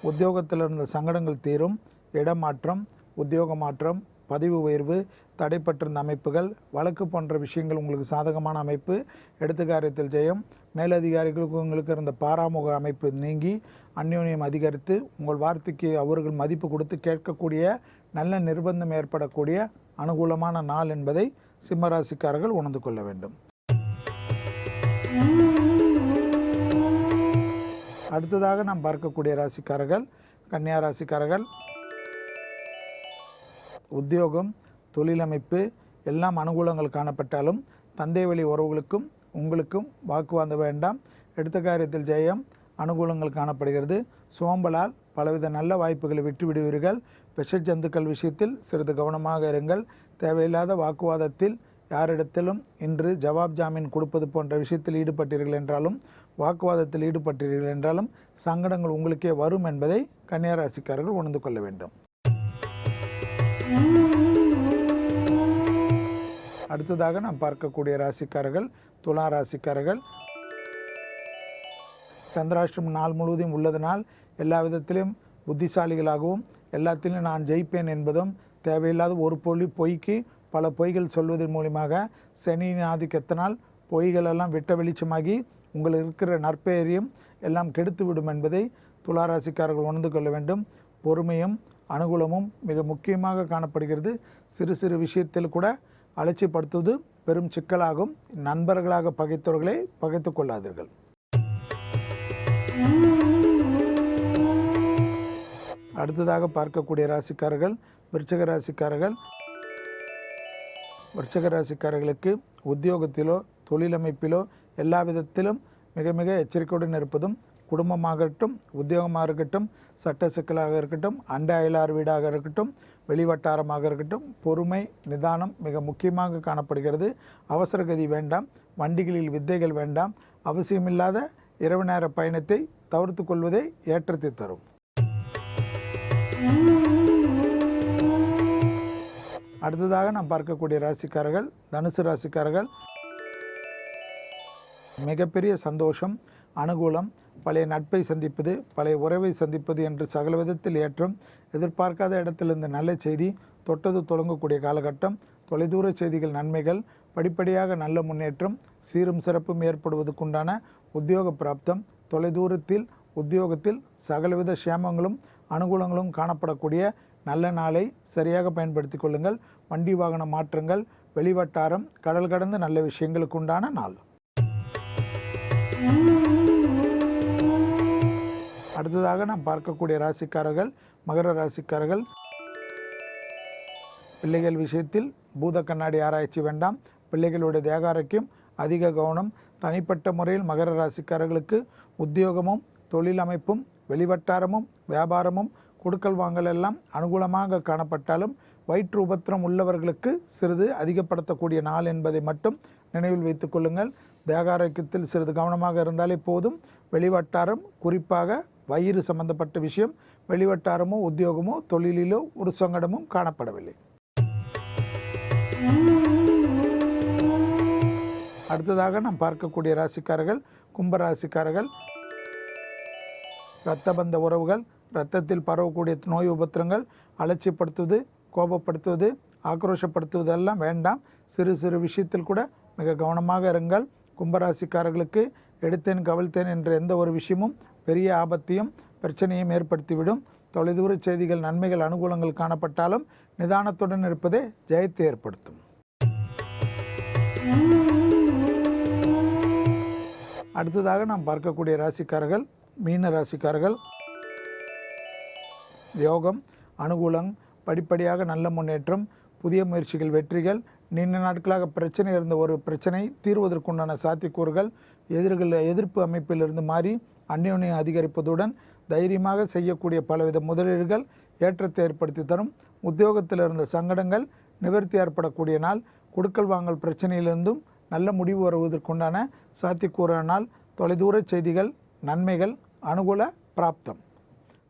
உத்தியோகத்தில் இருந்த சங்கடங்கள் தீரும். இடமாற்றம், உத்தியோக மாற்றம், பதவி உயர்வு, தடைப்பட்டிருந்த அமைப்புகள், வழக்கு போன்ற விஷயங்கள் உங்களுக்கு சாதகமான அமைப்பு. எடுத்த காரியத்தில் ஜெயம். மேலதிகாரிகளுக்கு உங்களுக்கு இருந்த பாராமுக அமைப்பு நீங்கி அந்யோன்யம் அதிகரித்து உங்கள் வார்த்தைக்கு அவர்கள் மதிப்பு கொடுத்து கேட்கக்கூடிய நல்ல நிர்பந்தம் ஏற்படக்கூடிய அனுகூலமான நாள் என்பதை சிம்மராசிக்காரர்கள் உணர்ந்து கொள்ள வேண்டும். அடுத்ததாக நாம் பார்க்கக்கூடிய ராசிக்காரர்கள் கன்னியா ராசிக்காரர்கள். உத்தியோகம், தொழிலமைப்பு எல்லாம் அனுகூலங்கள் காணப்பட்டாலும் தந்தை வழி உறவுகளுக்கும் உங்களுக்கும் வாக்குவாதம் வேண்டாம். எடுத்த காரியத்தில் ஜெயம், அனுகூலங்கள் காணப்படுகிறது. சோம்பலால் பலவித நல்ல வாய்ப்புகளை விட்டுவிடுவீர்கள். விஷ ஜந்துக்கள் விஷயத்தில் சிறிது கவனமாக இருங்கள். தேவையில்லாத வாக்குவாதத்தில் யாரிடத்திலும் இன்று ஜவாப் ஜாமீன் கொடுப்பது போன்ற விஷயத்தில் ஈடுபட்டீர்கள் என்றாலும், வாக்குவாதத்தில் ஈடுபட்டீர்கள் என்றாலும் சங்கடங்கள் உங்களுக்கே வரும் என்பதை கன்னியா ராசிக்காரர்கள் உணர்ந்து கொள்ள வேண்டும். அடுத்ததாக நாம் பார்க்கக்கூடிய ராசிக்காரர்கள் துலா ராசிக்காரர்கள். சந்திராஷ்டிரம் நாள் முழுவதும் உள்ளதனால் எல்லா விதத்திலும் புத்திசாலிகளாகவும் எல்லாத்திலும் நான் ஜெயிப்பேன் என்பதும், தேவையில்லாத ஒரு பொய்க்கு பல பொய்கள் சொல்வதன் மூலியமாக சனியின் ஆதிக்கத்தினால் பொய்களெல்லாம் விட்ட வெளிச்சமாகி உங்களுக்கு இருக்கிற நற்பெயரையும் எல்லாம் கெடுத்து விடும் என்பதை துளாராசிக்காரர்கள் உணர்ந்து கொள்ள வேண்டும். பொறுமையும் அனுகூலமும் மிக முக்கியமாக காணப்படுகிறது. சிறு சிறு விஷயத்தில் கூட அலட்சியப்படுத்துவது பெரும் சிக்கலாகும். நண்பர்களாக பகைத்தவர்களை பகைத்து கொள்ளாதீர்கள். அடுத்ததாக பார்க்கக்கூடிய ராசிக்காரர்கள் விருச்சிக ராசிக்காரர்கள். விருச்சிக ராசிக்காரர்களுக்கு உத்தியோகத்திலோ தொழிலமைப்பிலோ எல்லா விதத்திலும் மிக மிக எச்சரிக்கையுடன் இருப்பதும், குடும்பமாகட்டும் உத்தியோகமாக இருக்கட்டும், சட்ட சிக்கலாக இருக்கட்டும், அண்டை அயலார் வீடாக இருக்கட்டும், வெளிவட்டாரமாக இருக்கட்டும், பொறுமை நிதானம் மிக முக்கியமாக காணப்படுகிறது. அவசரகதி வேண்டாம். வண்டிகளில் வித்தைகள் வேண்டாம். அவசியமில்லாத இரவு நேர பயணத்தை தவிர்த்து கொள்வதே ஏற்றத்தை தரும். அடுத்ததாக நாம் பார்க்கக்கூடிய ராசிக்காரர்கள் தனுசு ராசிக்காரர்கள். மிகப்பெரிய சந்தோஷம், அனுகூலம், பழைய நட்பை சந்திப்பது, பழைய உறவை சந்திப்பது என்று சகல விதத்தில் ஏற்றம். எதிர்பார்க்காத இடத்திலிருந்து நல்ல செய்தி, தொட்டது தொடங்கக்கூடிய காலகட்டம், தொலைதூர செய்திகள் நன்மைகள், படிப்படியாக நல்ல முன்னேற்றம், சீரும் சிறப்பும் ஏற்படுவதற்குண்டான உத்தியோக பிராப்தம், தொலைதூரத்தில் உத்தியோகத்தில் சகலவித சேமங்களும் அனுகூலங்களும் காணப்படக்கூடிய நல்ல நாளை சரியாக பயன்படுத்தி கொள்ளுங்கள். வண்டி வாகன மாற்றங்கள், வெளிவட்டாரம், கடல் கடந்த நல்ல விஷயங்களுக்கு உண்டான நாள். அடுத்ததாக நாம் பார்க்கக்கூடிய ராசிக்காரர்கள் மகர ராசிக்காரர்கள். பிள்ளைகள் விஷயத்தில் பூத கண்ணாடி ஆராய்ச்சி வேண்டாம். பிள்ளைகளுடைய தேக ஆரோக்கியம் அதிக கவனம். தனிப்பட்ட முறையில் மகர ராசிக்காரர்களுக்கு உத்தியோகமும் தொழிலமைப்பும் வெளிவட்டாரமும் வியாபாரமும் கொடுக்கல் வாங்கல் எல்லாம் அனுகூலமாக காணப்பட்டாலும் வயிற்று உபத்திரம் உள்ளவர்களுக்கு சிறிது அதிகப்படுத்தக்கூடிய நாள் என்பதை மட்டும் நினைவில் வைத்துக் கொள்ளுங்கள். தேக ஆரோக்கியத்தில் சிறிது கவனமாக இருந்தாலே போதும். வெளிவட்டாரம், குறிப்பாக வயிறு சம்பந்தப்பட்ட விஷயம், வெளிவட்டாரமோ உத்தியோகமோ தொழிலிலோ ஒரு சங்கடமும் காணப்படவில்லை. அடுத்ததாக நாம் பார்க்கக்கூடிய ராசிக்காரர்கள் கும்பராசிக்காரர்கள். இரத்தபந்த உறவுகள், இரத்தத்தில் பரவக்கூடிய நோய் உபத்திரங்கள், அலட்சியப்படுத்துவது, கோபப்படுத்துவது, ஆக்ரோஷப்படுத்துவது எல்லாம் வேண்டாம். சிறு சிறு விஷயத்தில் கூட மிக கவனமாக இருங்கள். கும்பராசிக்காரர்களுக்கு எடுத்தேன் கவிழ்த்தேன் என்ற எந்த ஒரு விஷயமும் பெரிய ஆபத்தையும் பிரச்சனையும் ஏற்படுத்திவிடும். தொலைதூர செய்திகள் நன்மைகள் அனுகூலங்கள் காணப்பட்டாலும் நிதானத்துடன் இருப்பதே ஜெயத்தை ஏற்படுத்தும். அடுத்ததாக நாம் பார்க்கக்கூடிய ராசிக்காரர்கள் மீன ராசிக்காரர்கள். யோகம், அனுகூலம், படிப்படியாக நல்ல முன்னேற்றம், புதிய முயற்சிகள் வெற்றிகள், நீண்ட நாட்களாக பிரச்சனை இருந்த ஒரு பிரச்சனை தீர்வதற்குண்டான சாத்தியக்கூறுகள், எதிர்ப்பு அமைப்பிலிருந்து மாறி அந்யோன்யம் அதிகரிப்பதுடன் தைரியமாக செய்யக்கூடிய பலவித முதலீடுகள் ஏற்றத்தை ஏற்படுத்தி தரும். உத்தியோகத்தில் இருந்த சங்கடங்கள் நிவர்த்தி ஏற்படக்கூடிய நாள். கொடுக்கல் வாங்கல் பிரச்சனையிலிருந்தும் நல்ல முடிவு வருவதற்குண்டான சாத்தியக்கூறான நாள். தொலைதூர செய்திகள் நன்மைகள் அனுகூல பிராப்தம்.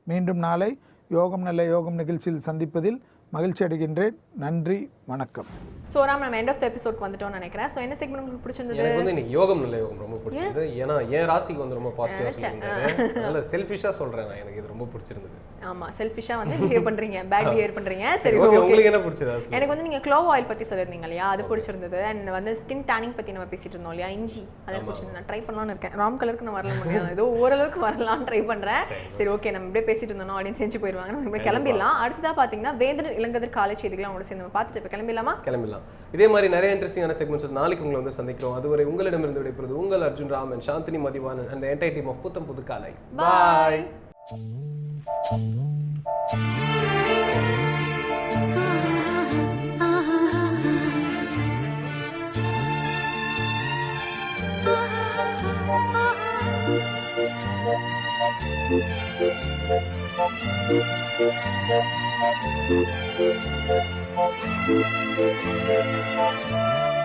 மீண்டும் நாளை யோகம் நல்ல யோகம் நிகழ்ச்சியில் சந்திப்பதில் மகிழ்ச்சி அடைகின்றேன். நன்றி, வணக்கம். ஸோ நம்ம எண்ட் ஆஃப் த எபிசோட் வந்துட்டோம்னு நினைக்கிறேன். ஸோ என்ன செக்மெண்ட் உங்களுக்கு பிடிச்சிருந்தது? எனக்கு வந்து இன்னைக்கு யோகம் நல்ல யோகம் ரொம்ப பிடிச்சிருந்தது. ஏன்னா என் ராசிக்கு வந்து ரொம்ப பாசிட்டிவா சொல்லியிருந்தாரு. அதனால செல்ஃபிஷா சொல்றேன் நான், எனக்கு இது ரொம்ப பிடிச்சிருந்தது. ஆமா, செல்ஃபிஷா வந்து பிஹேவ் பண்றீங்க, பேட் பிஹேவ் பண்றீங்க. சரி ஓகே, ஓகே. உங்களுக்கு என்ன பிடிச்சதா? எனக்கு வந்து நீங்க க்ளோவ் ஆயில் பத்தி சொல்லிருந்தீங்க இல்லையா, அது பிடிச்சிருந்தது. அண்ட் வந்து ஸ்கின் டேனிங் பத்தி நம்ம பேசிட்டு இருந்தோம் இல்லையா, இஞ்சி, அது பிடிச்சிருந்தது. நான் ட்ரை பண்ணலாம்னு இருக்கேன். ராம் கலருக்கு நான் வரல முடியாது, ஏதோ ஓரளவுக்கு வரலாம்னு ட்ரை பண்றேன். சரி ஓகே, நம்ம இப்படியே பேசிட்டு இருந்தோம், ஆடியன்ஸ் செஞ்சு போயிருவாங்க, நம்ம இப்படி கிளம்பிடலாம். அடுத்ததா பாத்தீங்கன்னா வேந்தர் இளங்கதிர் காலை செய்திகளை அவங்களோட சேர்ந்து நம்ம பார்த்துட்டு இப்போ கிளம்பிடலாமா? கிளம்பிடலாம். இதே மாதிரி நிறைய இன்ட்ரெஸ்டிங்கான செக்மெண்ட்ஸ் நாளைக்கு உங்களை வந்து சந்திக்கிறோம். அதுவரை உங்களிடமிருந்து விடைபெறுவது உங்கள் Arjun Raman, Chandni Mathivanan and the entire team of புத்தம் புது காலை. Bye. Thank you.